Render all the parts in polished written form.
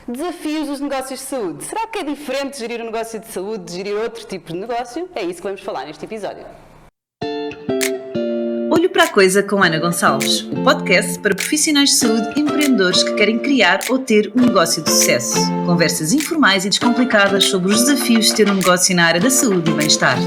Desafios dos negócios de saúde. Será que é diferente gerir um negócio de saúde de gerir outro tipo de negócio? É isso que vamos falar neste episódio. Olho para a Coisa com Ana Gonçalves, o podcast para profissionais de saúde e empreendedores que querem criar ou ter um negócio de sucesso. Conversas informais e descomplicadas sobre os desafios de ter um negócio na área da saúde e bem-estar.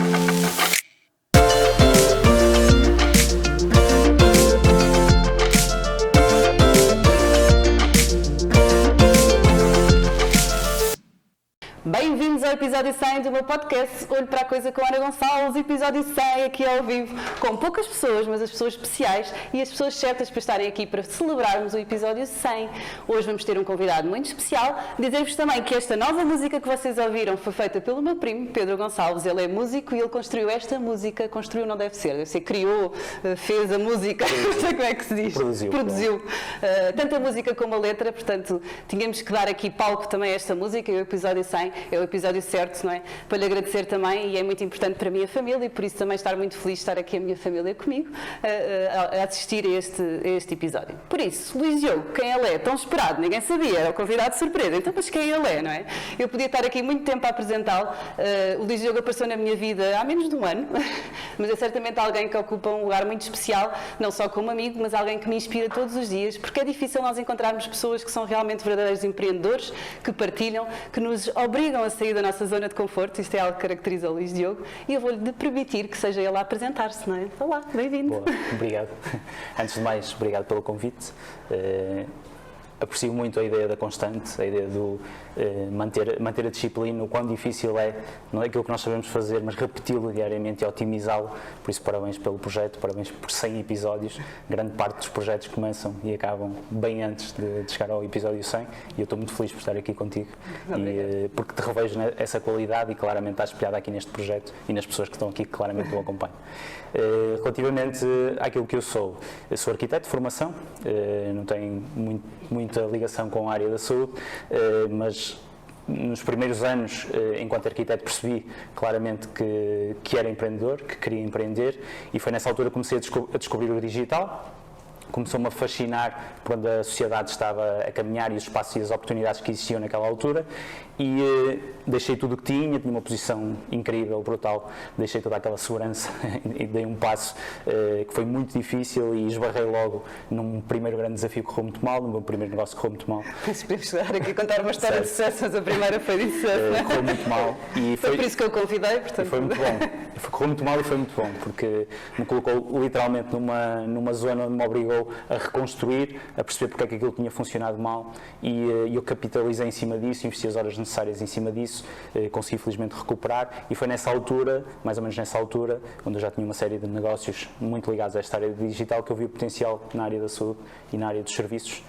Bem-vindos ao episódio 100 do meu podcast Olho para a Coisa com Ana Gonçalves, episódio 100 aqui ao vivo, com poucas pessoas, mas as pessoas especiais e as pessoas certas para estarem aqui para celebrarmos o episódio 100. Hoje vamos ter um convidado muito especial. Dizer-vos também que esta nova música que vocês ouviram foi feita pelo meu primo, Pedro Gonçalves. Ele é músico e ele construiu esta música. Construiu não deve ser, criou, fez a música, não sei como é que se diz. Produziu. Tanto a música como a letra, portanto, tínhamos que dar aqui palco também a esta música e o episódio 100 é o episódio certo, não é? Para lhe agradecer também, e é muito importante para a minha família, e por isso também estar muito feliz de estar aqui a minha família comigo, a assistir a este episódio. Por isso, Luís Diogo, quem ele é? Tão esperado, ninguém sabia, era o convidado de surpresa, então mas quem ele é, não é? Eu podia estar aqui muito tempo a apresentá-lo, o Luís Diogo apareceu na minha vida há menos de um ano, mas é certamente alguém que ocupa um lugar muito especial, não só como amigo, mas alguém que me inspira todos os dias, porque é difícil nós encontrarmos pessoas que são realmente verdadeiros empreendedores, que partilham, que nos obrigam a sair da nossa zona de conforto. Isto é algo que caracteriza o Luís Diogo, e eu vou-lhe permitir que seja ele a apresentar-se, não é? Olá, bem-vindo. Boa, obrigado. Antes de mais, obrigado pelo convite. Aprecio muito a ideia da constante, a ideia do manter a disciplina, o quão difícil é, não é aquilo que nós sabemos fazer, mas repeti-lo diariamente e otimizá-lo. Por isso, parabéns pelo projeto, parabéns por 100 episódios. Grande parte dos projetos começam e acabam bem antes de chegar ao episódio 100, e eu estou muito feliz por estar aqui contigo, porque te revejo essa qualidade e claramente estás espelhada aqui neste projeto e nas pessoas que estão aqui que claramente o acompanham. Relativamente àquilo que eu sou arquiteto de formação, não tenho muita ligação com a área da saúde, mas nos primeiros anos, enquanto arquiteto, percebi claramente que era empreendedor, que queria empreender, e foi nessa altura que comecei a descobrir o digital. Começou-me a fascinar por onde a sociedade estava a caminhar e os espaços e as oportunidades que existiam naquela altura, e deixei tudo o que tinha uma posição incrível, brutal, deixei toda aquela segurança e dei um passo que foi muito difícil e esbarrei logo num primeiro grande desafio que correu muito mal, no meu primeiro negócio que correu muito mal. Mas podemos chegar aqui a contar uma história de sucesso, mas a primeira foi de sucesso, não é? Correu muito mal. E foi por isso que eu convidei, portanto. Foi muito bom. Correu muito mal e foi muito bom, porque me colocou literalmente numa zona onde me obrigou a reconstruir, a perceber porque é que aquilo tinha funcionado mal, e eu capitalizei em cima disso, investi as horas necessárias em cima disso, consegui felizmente recuperar, e foi nessa altura, mais ou menos nessa altura, onde eu já tinha uma série de negócios muito ligados a esta área digital, que eu vi o potencial na área da saúde e na área dos serviços,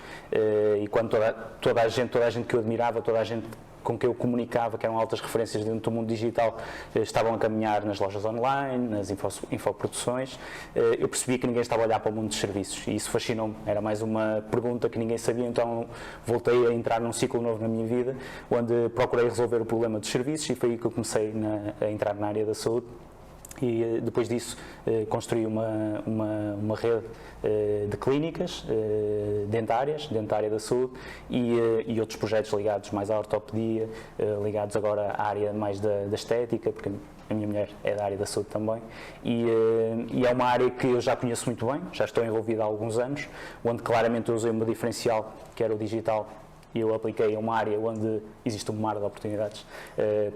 e quando toda a gente que eu admirava, toda a gente com que eu comunicava, que eram altas referências dentro do mundo digital, estavam a caminhar nas lojas online, nas infoproduções, eu percebia que ninguém estava a olhar para o mundo dos serviços, e isso fascinou-me. Era mais uma pergunta que ninguém sabia, então voltei a entrar num ciclo novo na minha vida, onde procurei resolver o problema dos serviços, e foi aí que eu comecei a entrar na área da saúde. E depois disso construí uma rede de clínicas dentárias, dentro da área da saúde, e outros projetos ligados mais à ortopedia, ligados agora à área mais da estética, porque a minha mulher é da área da saúde também, e é uma área que eu já conheço muito bem, já estou envolvido há alguns anos, onde claramente eu usei o meu diferencial, que era o digital, e eu apliquei a uma área onde existe um mar de oportunidades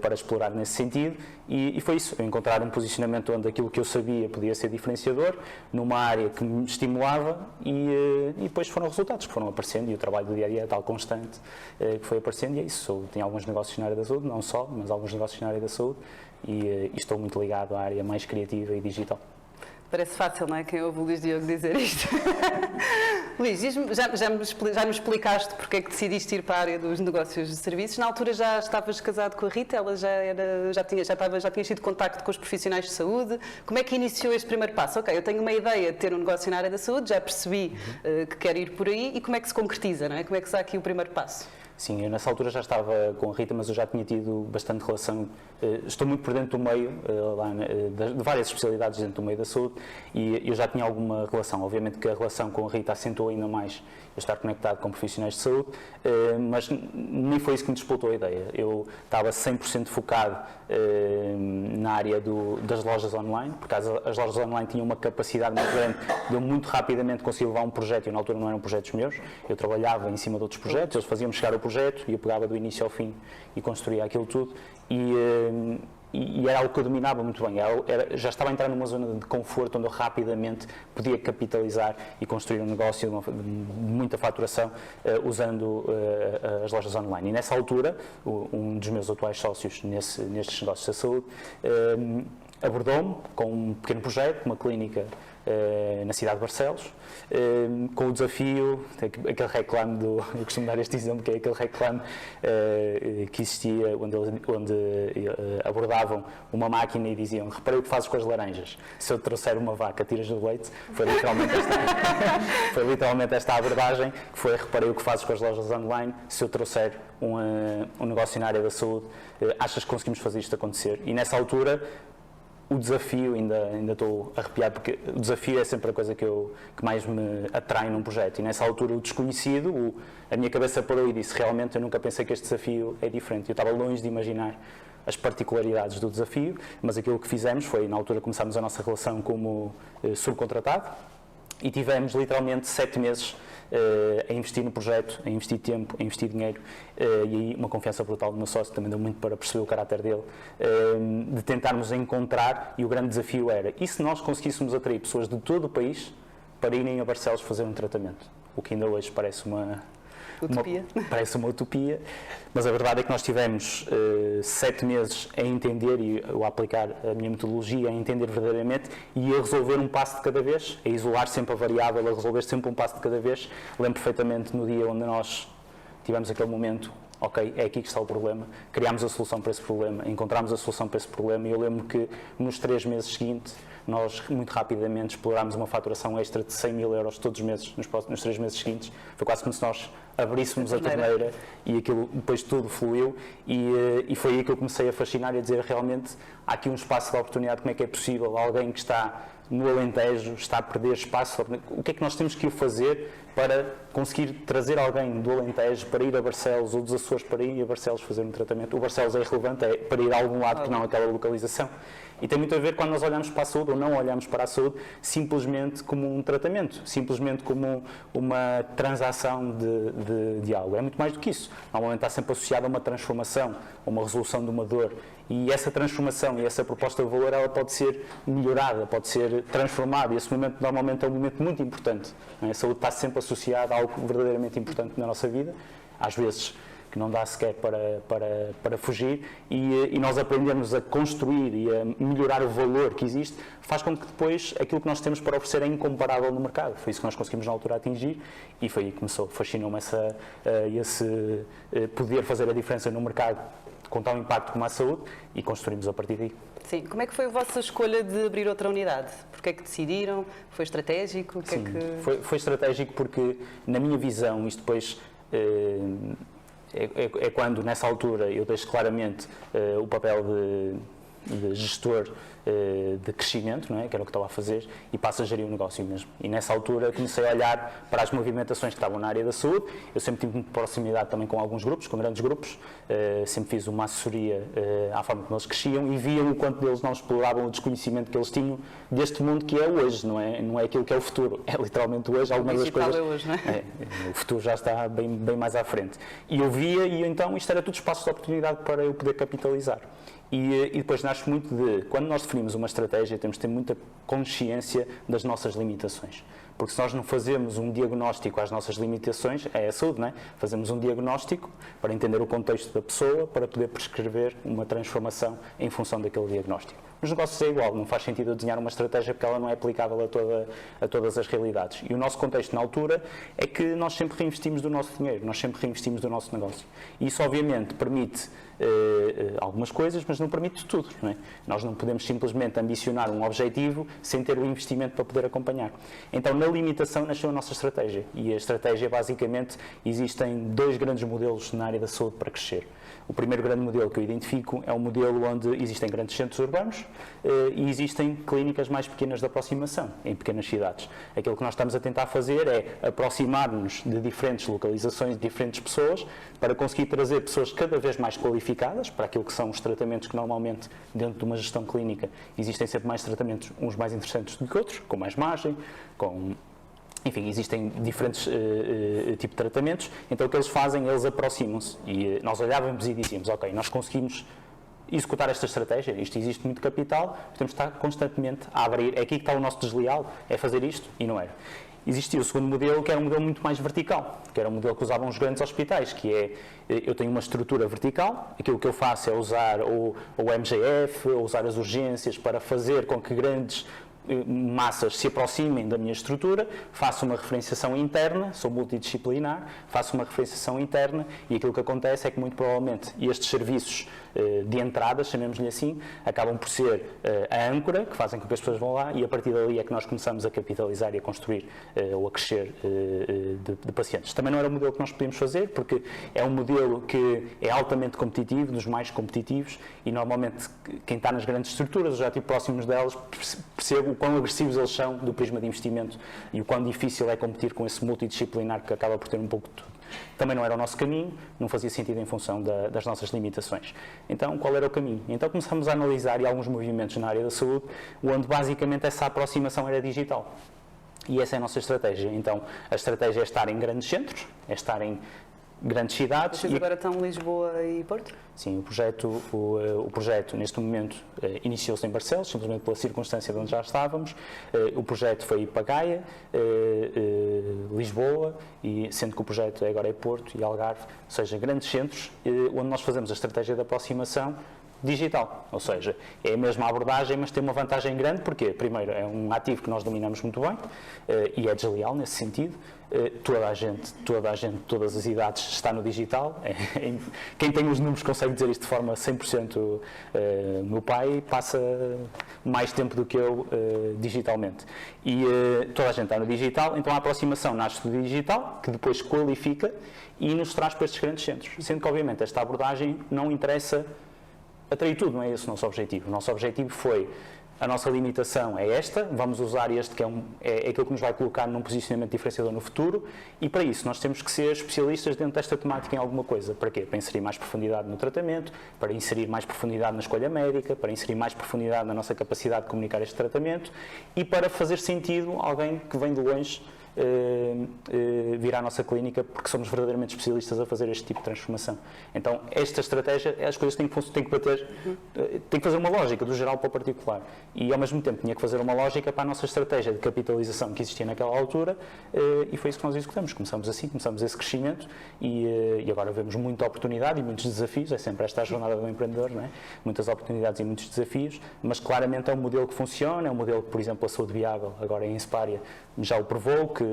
para explorar nesse sentido, e foi isso, eu encontrar um posicionamento onde aquilo que eu sabia podia ser diferenciador, numa área que me estimulava, e depois foram resultados que foram aparecendo, e o trabalho do dia-a-dia é tal constante que foi aparecendo, e é isso. Tenho alguns negócios na área da saúde, não só, mas alguns negócios na área da saúde, e estou muito ligado à área mais criativa e digital. Parece fácil, não é? Quem ouve o Luís Diogo dizer isto. Luís, já me explicaste porque é que decidiste ir para a área dos negócios de serviços. Na altura já estavas casado com a Rita, ela já tinha tido contacto com os profissionais de saúde. Como é que iniciou este primeiro passo? Ok, eu tenho uma ideia de ter um negócio na área da saúde, já percebi que quero ir por aí, e como é que se concretiza, não é? Como é que se dá aqui o primeiro passo? Sim, eu nessa altura já estava com a Rita, mas eu já tinha tido bastante relação, estou muito por dentro do meio, de várias especialidades dentro do meio da saúde, e eu já tinha alguma relação. Obviamente que a relação com a Rita acentuou ainda mais eu estar conectado com profissionais de saúde, mas nem foi isso que me disputou a ideia. Eu estava 100% focado na área das lojas online, porque as lojas online tinham uma capacidade muito grande de eu muito rapidamente conseguir levar um projeto, e na altura não eram projetos meus, eu trabalhava em cima de outros projetos, eles faziam-me chegar ao projeto e eu pegava do início ao fim e construía aquilo tudo, e era algo que eu dominava muito bem, já estava a entrar numa zona de conforto onde eu rapidamente podia capitalizar e construir um negócio de muita faturação usando as lojas online. E nessa altura, um dos meus atuais sócios nestes negócios da saúde abordou-me com um pequeno projeto, uma clínica na cidade de Barcelos, com o desafio, aquele reclame eu costumo dar este exemplo, que é aquele reclame que existia onde abordavam uma máquina e diziam: reparei o que fazes com as laranjas, se eu te trouxer uma vaca, tiras o leite. Foi literalmente esta abordagem, que foi: reparei o que fazes com as lojas online, se eu trouxer um negócio na área da saúde, achas que conseguimos fazer isto acontecer? E nessa altura o desafio, ainda estou arrepiado, porque o desafio é sempre a coisa que mais me atrai num projeto, e nessa altura o desconhecido, a minha cabeça parou e disse: realmente eu nunca pensei que este desafio é diferente. Eu estava longe de imaginar as particularidades do desafio, mas aquilo que fizemos foi, na altura começámos a nossa relação como subcontratado, e tivemos literalmente 7 meses a investir no projeto, a investir tempo, a investir dinheiro, e aí uma confiança brutal do meu sócio, também deu muito para perceber o caráter dele, de tentarmos encontrar, e o grande desafio era: e se nós conseguíssemos atrair pessoas de todo o país para irem a Barcelos fazer um tratamento? O que ainda hoje parece parece uma utopia, mas a verdade é que nós tivemos 7 meses a entender e a aplicar a minha metodologia, a entender verdadeiramente e a resolver um passo de cada vez, a isolar sempre a variável, a resolver sempre um passo de cada vez. Lembro perfeitamente no dia onde nós tivemos aquele momento: ok, é aqui que está o problema, criámos a solução para esse problema, encontramos a solução para esse problema, e eu lembro que nos 3 meses seguintes nós muito rapidamente explorámos uma faturação extra de 100 mil euros todos os meses, nos 3 meses seguintes. Foi quase como se nós abríssemos a torneira e aquilo, depois tudo fluiu, e foi aí que eu comecei a fascinar e a dizer: realmente há aqui um espaço de oportunidade. Como é que é possível alguém que está no Alentejo está a perder espaço? O que é que nós temos que fazer para conseguir trazer alguém do Alentejo para ir a Barcelos, ou dos Açores para ir a Barcelos fazer um tratamento? O Barcelos é irrelevante, é para ir a algum lado que não aquela localização. E tem muito a ver quando nós olhamos para a saúde ou não olhamos para a saúde simplesmente como um tratamento, simplesmente como uma transação de algo. É muito mais do que isso. Normalmente está sempre associado a uma transformação, a uma resolução de uma dor. E essa transformação e essa proposta de valor, ela pode ser melhorada, pode ser transformada, e esse momento normalmente é um momento muito importante. A saúde está sempre associada a algo verdadeiramente importante na nossa vida, às vezes que não dá sequer para fugir, e nós aprendemos a construir e a melhorar o valor que existe, faz com que depois aquilo que nós temos para oferecer é incomparável no mercado. Foi isso que nós conseguimos na altura atingir, e foi aí que começou. Fascinou-me esse poder fazer a diferença no mercado com tal impacto como a saúde, e construímos a partir daí. Sim. Como é que foi a vossa escolha de abrir outra unidade? Porquê é que decidiram? Foi estratégico? Sim, foi estratégico porque, na minha visão, isto depois é quando, nessa altura, eu deixo claramente o papel de gestor de crescimento, não é? Que era o que estava a fazer, e passo a gerir o negócio mesmo. E nessa altura comecei a olhar para as movimentações que estavam na área da saúde. Eu sempre tive muita proximidade também com alguns grupos, com grandes grupos, sempre fiz uma assessoria à forma como eles cresciam, e via o quanto deles não exploravam o desconhecimento que eles tinham deste mundo que é hoje, não é aquilo que é o futuro, é literalmente hoje. Algumas das coisas, é hoje, não é? O futuro já está bem mais à frente. E eu via, e então isto era tudo espaço de oportunidade para eu poder capitalizar. E depois nasce muito de, quando nós definimos uma estratégia, temos de ter muita consciência das nossas limitações. Porque se nós não fazemos um diagnóstico às nossas limitações, é a saúde, não é? Fazemos um diagnóstico para entender o contexto da pessoa, para poder prescrever uma transformação em função daquele diagnóstico. Nos negócios é igual, não faz sentido eu desenhar uma estratégia porque ela não é aplicável a todas as realidades. E o nosso contexto na altura é que nós sempre reinvestimos do nosso dinheiro, nós sempre reinvestimos do nosso negócio. E isso obviamente permite algumas coisas, mas não permite tudo, não é? Nós não podemos simplesmente ambicionar um objetivo sem ter o investimento para poder acompanhar. Então, na limitação nasceu a nossa estratégia. E a estratégia, basicamente, existem 2 grandes modelos na área da saúde para crescer. O primeiro grande modelo que eu identifico é um modelo onde existem grandes centros urbanos e existem clínicas mais pequenas de aproximação, em pequenas cidades. Aquilo que nós estamos a tentar fazer é aproximar-nos de diferentes localizações, de diferentes pessoas, para conseguir trazer pessoas cada vez mais qualificadas para aquilo que são os tratamentos que normalmente, dentro de uma gestão clínica, existem sempre mais tratamentos, uns mais interessantes do que outros, com mais margem, enfim, existem diferentes tipos de tratamentos, então o que eles fazem, eles aproximam-se e nós olhávamos e dizíamos, ok, nós conseguimos executar esta estratégia, isto existe muito capital, temos de estar constantemente a abrir, é aqui que está o nosso desleal, é fazer isto, e não era. Existia o segundo modelo, que era um modelo muito mais vertical, que era um modelo que usavam os grandes hospitais, que é, eu tenho uma estrutura vertical, aquilo que eu faço é usar o MGF, ou usar as urgências para fazer com que grandes massas se aproximem da minha estrutura, faço uma referenciação interna, sou multidisciplinar, faço uma referenciação interna e aquilo que acontece é que muito provavelmente estes serviços de entrada, chamemos-lhe assim, acabam por ser a âncora, que fazem com que as pessoas vão lá e a partir dali é que nós começamos a capitalizar e a construir ou a crescer de pacientes. Também não era o modelo que nós podíamos fazer, porque é um modelo que é altamente competitivo, dos mais competitivos, e normalmente quem está nas grandes estruturas, eu já estive próximos delas, percebo o quão agressivos eles são do prisma de investimento e o quão difícil é competir com esse multidisciplinar que acaba por ter um pouco de tudo. Também não era o nosso caminho, não fazia sentido em função das nossas limitações. Então, qual era o caminho? Então começamos a analisar alguns movimentos na área da saúde, onde basicamente essa aproximação era digital. E essa é a nossa estratégia. Então, a estratégia é estar em grandes centros, é estar em grandes cidades. Vocês agora estão em Lisboa e Porto? Sim, o projeto neste momento iniciou-se em Barcelos, simplesmente pela circunstância de onde já estávamos. O projeto foi para Gaia, Lisboa, e sendo que o projeto agora é Porto e Algarve, ou seja, grandes centros, onde nós fazemos a estratégia de aproximação digital, ou seja, é a mesma abordagem, mas tem uma vantagem grande, porque, primeiro, é um ativo que nós dominamos muito bem e é desleal nesse sentido. Toda a gente, todas as idades está no digital. Quem tem os números consegue dizer isto de forma 100%. Meu pai passa mais tempo do que eu digitalmente. E toda a gente está no digital, então a aproximação nasce do digital, que depois qualifica e nos traz para estes grandes centros. Sendo que, obviamente, esta abordagem não interessa atrair tudo, não é esse o nosso objetivo. O nosso objetivo foi, a nossa limitação é esta, vamos usar este que é aquilo que nos vai colocar num posicionamento diferenciador no futuro, e para isso nós temos que ser especialistas dentro desta temática em alguma coisa. Para quê? Para inserir mais profundidade no tratamento, para inserir mais profundidade na escolha médica, para inserir mais profundidade na nossa capacidade de comunicar este tratamento e para fazer sentido alguém que vem de longe vir à nossa clínica, porque somos verdadeiramente especialistas a fazer este tipo de transformação. Então, esta estratégia, as coisas têm que bater, tem que fazer uma lógica do geral para o particular e, ao mesmo tempo, tinha que fazer uma lógica para a nossa estratégia de capitalização que existia naquela altura e foi isso que nós executamos. Começamos assim, começamos esse crescimento e agora vemos muita oportunidade e muitos desafios, é sempre esta a jornada do empreendedor, não é? Muitas oportunidades e muitos desafios, mas claramente é um modelo que funciona, é um modelo que, por exemplo, a Saúde Viável, agora em Inspária, já o provou que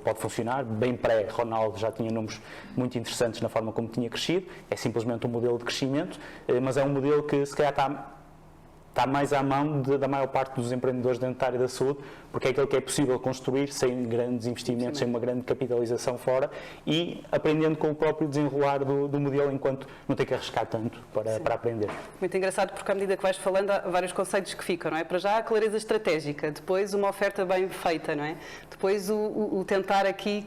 pode funcionar. Bem pré-Ronaldo já tinha números muito interessantes na forma como tinha crescido. É simplesmente um modelo de crescimento, mas é um modelo que se calhar está mais à mão da maior parte dos empreendedores dentro da área da saúde, porque é aquilo que é possível construir sem grandes investimentos, sem uma grande capitalização fora e aprendendo com o próprio desenrolar do modelo enquanto não tem que arriscar tanto para aprender. Muito engraçado, porque à medida que vais falando há vários conceitos que ficam, não é? Para já a clareza estratégica, depois uma oferta bem feita, não é? Depois o tentar aqui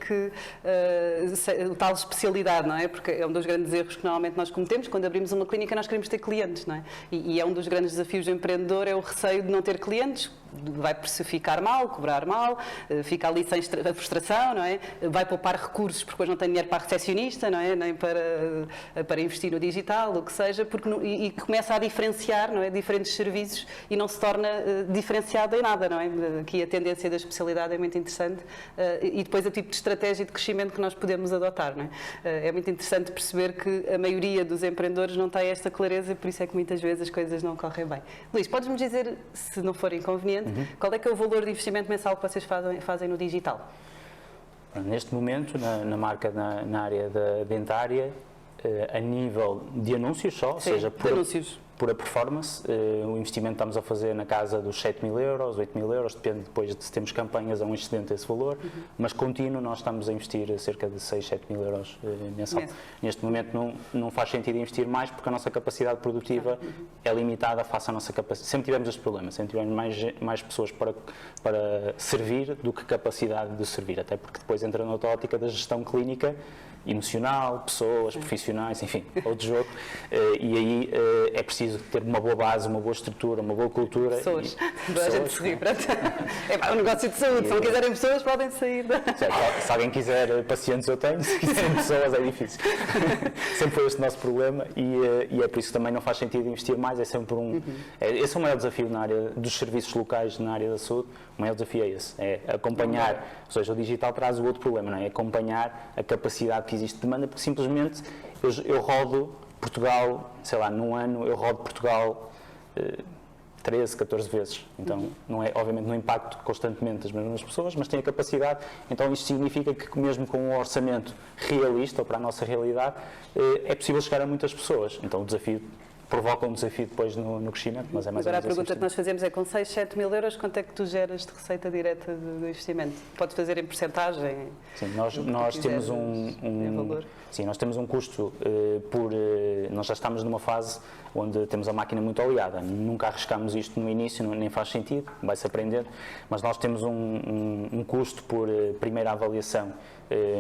o tal especialidade, não é? Porque é um dos grandes erros que normalmente nós cometemos, quando abrimos uma clínica nós queremos ter clientes, não é? E é um dos grandes desafios do empreendedor, é o receio de não ter clientes, vai precificar mal, cobrar mal, fica ali sem frustração, não é? Vai poupar recursos porque depois não tem dinheiro para a recepcionista, não é? Nem para investir no digital, o que seja, e começa a diferenciar, não é? Diferentes serviços e não se torna diferenciado em nada, não é? Aqui a tendência da especialidade é muito interessante e depois o tipo de estratégia de crescimento que nós podemos adotar, não é? É muito interessante perceber que a maioria dos empreendedores não tem esta clareza e por isso é que muitas vezes as coisas não correm bem. Luís, podes-me dizer, se não for inconveniente, qual é que é o valor de investimento mensal que vocês fazem no digital? Neste momento, na marca, na área da dentária, a nível de anúncios só, ou seja, anúncios. pura performance. O investimento estamos a fazer na casa dos 7.000 euros, 8.000 euros, depende depois de se temos campanhas a um excedente desse valor, mas contínuo nós estamos a investir cerca de 6, 7.000 euros mensal. Neste momento não faz sentido investir mais porque a nossa capacidade produtiva é limitada face à nossa capacidade. Sempre tivemos este problema, sempre tivemos mais pessoas para servir do que capacidade de servir, até porque depois entra na outra ótica da gestão clínica, emocional, pessoas, profissionais, enfim, outro jogo, e aí é preciso ter uma boa base, uma boa estrutura, uma boa cultura. Pessoas, a gente se ri, pronto. É um negócio de saúde, se não quiserem pessoas podem sair. Se alguém quiser pacientes eu tenho, se quiserem pessoas é difícil. Sempre foi este o nosso problema e é por isso que também não faz sentido investir mais, é sempre esse é o maior desafio na área dos serviços locais, na área da saúde, o maior desafio é esse, é acompanhar, ou seja, o digital traz o outro problema, não é? É acompanhar a capacidade que existe de demanda, porque simplesmente eu rodo Portugal, sei lá, num ano eu rodo Portugal 13, 14 vezes, então não é, obviamente não impacto constantemente as mesmas pessoas, mas tenho a capacidade, então isto significa que mesmo com um orçamento realista, ou para a nossa realidade, é possível chegar a muitas pessoas, então o desafio provoca um desafio depois no crescimento, mas é mais Agora ou menos a pergunta que nós fazemos é, com 6, 7 mil euros, quanto é que tu geras de receita direta do investimento? Podes fazer em percentagem? Sim, nós temos nós temos um custo nós já estamos numa fase onde temos a máquina muito oleada, nunca arriscámos isto no início, nem faz sentido, vai-se aprendendo, mas nós temos um custo por primeira avaliação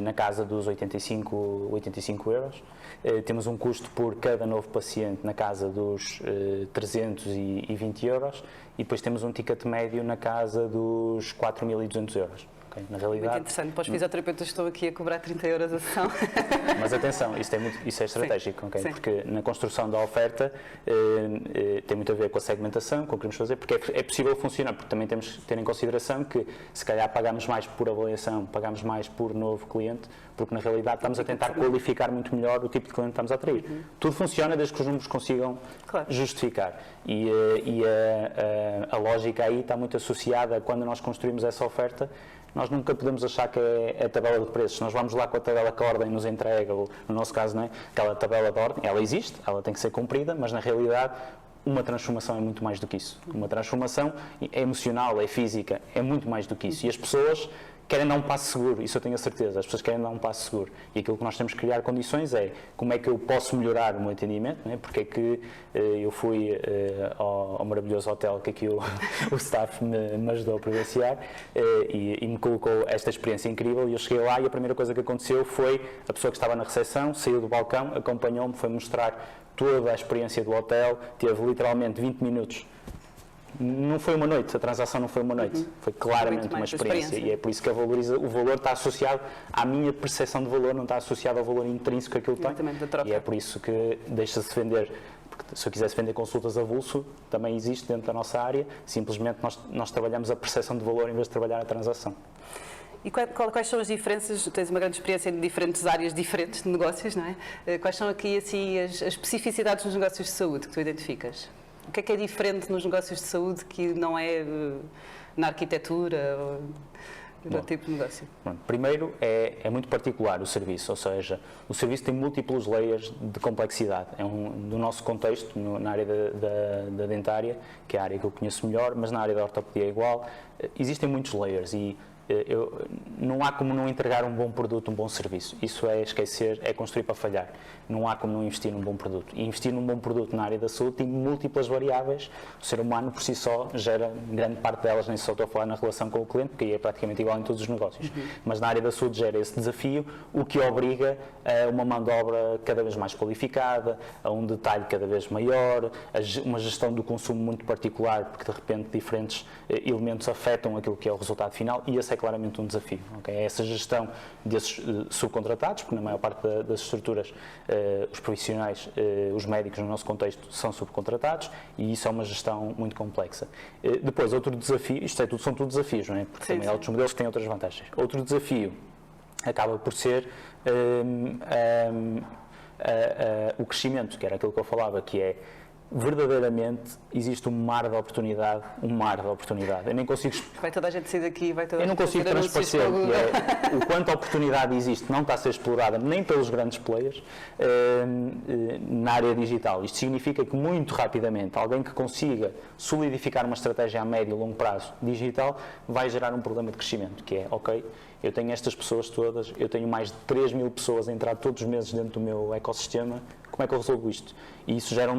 na casa dos 85 euros. Temos um custo por cada novo paciente na casa dos 320 euros e depois temos um ticket médio na casa dos 4.200 euros. Okay? Na realidade, muito interessante, para os fisioterapeutas que estão aqui a cobrar 30 euros a sessão. Mas atenção, isso é estratégico, okay? Porque na construção da oferta tem muito a ver com a segmentação, com o que queremos fazer, porque é possível funcionar, porque também temos que ter em consideração que se calhar pagamos mais por avaliação, pagamos mais por novo cliente, porque na realidade estamos a tentar qualificar muito melhor o tipo de cliente que estamos a atrair. Tudo funciona desde que os números consigam justificar. E a lógica aí está muito associada a quando nós construímos essa oferta. Nós nunca podemos achar que é a tabela de preços. Nós vamos lá com a tabela que a ordem nos entrega, ou no nosso caso, não é? Aquela tabela de ordem, ela existe, ela tem que ser cumprida, mas na realidade uma transformação é muito mais do que isso. Uma transformação é emocional, é física, é muito mais do que isso. E as pessoas querem dar um passo seguro, isso eu tenho a certeza, as pessoas querem dar um passo seguro. E aquilo que nós temos que criar condições é como é que eu posso melhorar o meu atendimento, não é? Porque é que eu fui ao maravilhoso hotel que aqui o staff me ajudou a providenciar e me colocou esta experiência incrível e eu cheguei lá e a primeira coisa que aconteceu foi a pessoa que estava na recepção, saiu do balcão, acompanhou-me, foi mostrar toda a experiência do hotel, teve literalmente 20 minutos. Não foi uma noite, a transação não foi uma noite, foi claramente uma experiência e é por isso que o valor está associado à minha percepção de valor, não está associado ao valor intrínseco que aquilo tem e é por isso que deixa-se vender, porque se eu quisesse vender consultas a avulso, também existe dentro da nossa área, simplesmente nós trabalhamos a percepção de valor em vez de trabalhar a transação. E quais são as diferenças? Tens uma grande experiência em diferentes áreas diferentes de negócios, não é? Quais são aqui assim, as especificidades dos negócios de saúde que tu identificas? O que é diferente nos negócios de saúde que não é na arquitetura ou no tipo de negócio? Primeiro, é muito particular o serviço, ou seja, o serviço tem múltiplos layers de complexidade. Do nosso contexto, na área da dentária, que é a área que eu conheço melhor, mas na área da ortopedia é igual, existem muitos layers e não há como não entregar um bom produto, um bom serviço. Isso é esquecer, é construir para falhar. Não há como não investir num bom produto. E investir num bom produto na área da saúde tem múltiplas variáveis. O ser humano, por si só, gera grande parte delas, nem só estou a falar na relação com o cliente, porque aí é praticamente igual em todos os negócios. Mas na área da saúde gera esse desafio, o que obriga a uma mão de obra cada vez mais qualificada, a um detalhe cada vez maior, uma gestão do consumo muito particular, porque de repente diferentes elementos afetam aquilo que é o resultado final, e esse é claramente um desafio. Okay? É essa gestão desses subcontratados, porque na maior parte das estruturas os profissionais, os médicos no nosso contexto são subcontratados e isso é uma gestão muito complexa. Depois, outro desafio, são tudo desafios, não é? Porque também há outros modelos que têm outras vantagens. Outro desafio acaba por ser o crescimento, que era aquilo que eu falava, que é verdadeiramente existe um mar de oportunidade, Eu nem consigo... Vai toda a gente sair daqui, vai toda a Eu não gente consigo fazer anúncios transparecer para o quanto a oportunidade existe, não está a ser explorada nem pelos grandes players na área digital. Isto significa que muito rapidamente alguém que consiga solidificar uma estratégia a médio e longo prazo digital vai gerar um problema de crescimento, que é, ok, eu tenho estas pessoas todas, eu tenho mais de 3.000 pessoas a entrar todos os meses dentro do meu ecossistema, como é que eu resolvo isto? E isso gera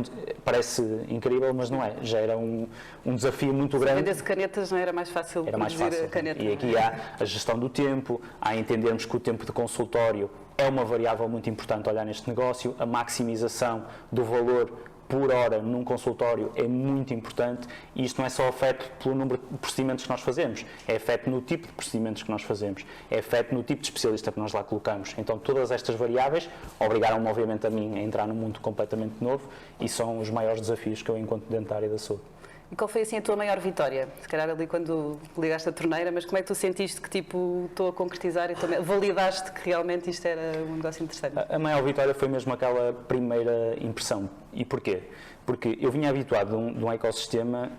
parece incrível, mas não é. Gera um desafio muito grande. Se vendesse canetas, não era mais fácil Era mais produzir fácil. a caneta. E aqui há a gestão do tempo, há entendermos que o tempo de consultório é uma variável muito importante a olhar neste negócio, a maximização do valor por hora num consultório é muito importante e isto não é só afeto pelo número de procedimentos que nós fazemos, é afeto no tipo de procedimentos que nós fazemos, é afeto no tipo de especialista que nós lá colocamos. Então todas estas variáveis obrigaram-me obviamente a mim a entrar num mundo completamente novo e são os maiores desafios que eu encontro dentro da área da saúde. E qual foi assim a tua maior vitória? Se calhar ali quando ligaste a torneira, mas como é que tu sentiste que tipo estou a concretizar e validaste que realmente isto era um negócio interessante? A maior vitória foi mesmo aquela primeira impressão. E porquê? Porque eu vinha habituado de um ecossistema,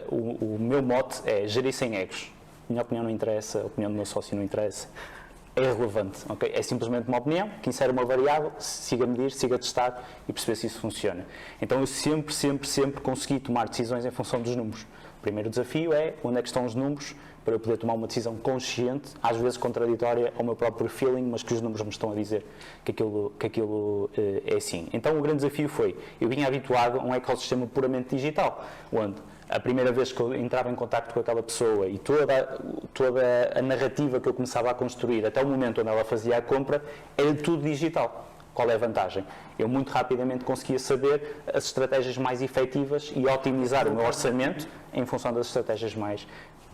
o meu mote é gerir sem egos. A minha opinião não interessa, a opinião do meu sócio não interessa. É irrelevante, ok? É simplesmente uma opinião que insere uma variável, siga a medir, siga a testar e perceber se isso funciona. Então eu sempre consegui tomar decisões em função dos números. O primeiro desafio é onde é que estão os números para eu poder tomar uma decisão consciente, às vezes contraditória ao meu próprio feeling, mas que os números me estão a dizer que aquilo é assim. Então o grande desafio foi, eu vinha habituado a um ecossistema puramente digital, onde a primeira vez que eu entrava em contacto com aquela pessoa e toda a narrativa que eu começava a construir até o momento onde ela fazia a compra era tudo digital. Qual é a vantagem? Eu muito rapidamente conseguia saber as estratégias mais efetivas e otimizar o meu orçamento em função das estratégias mais...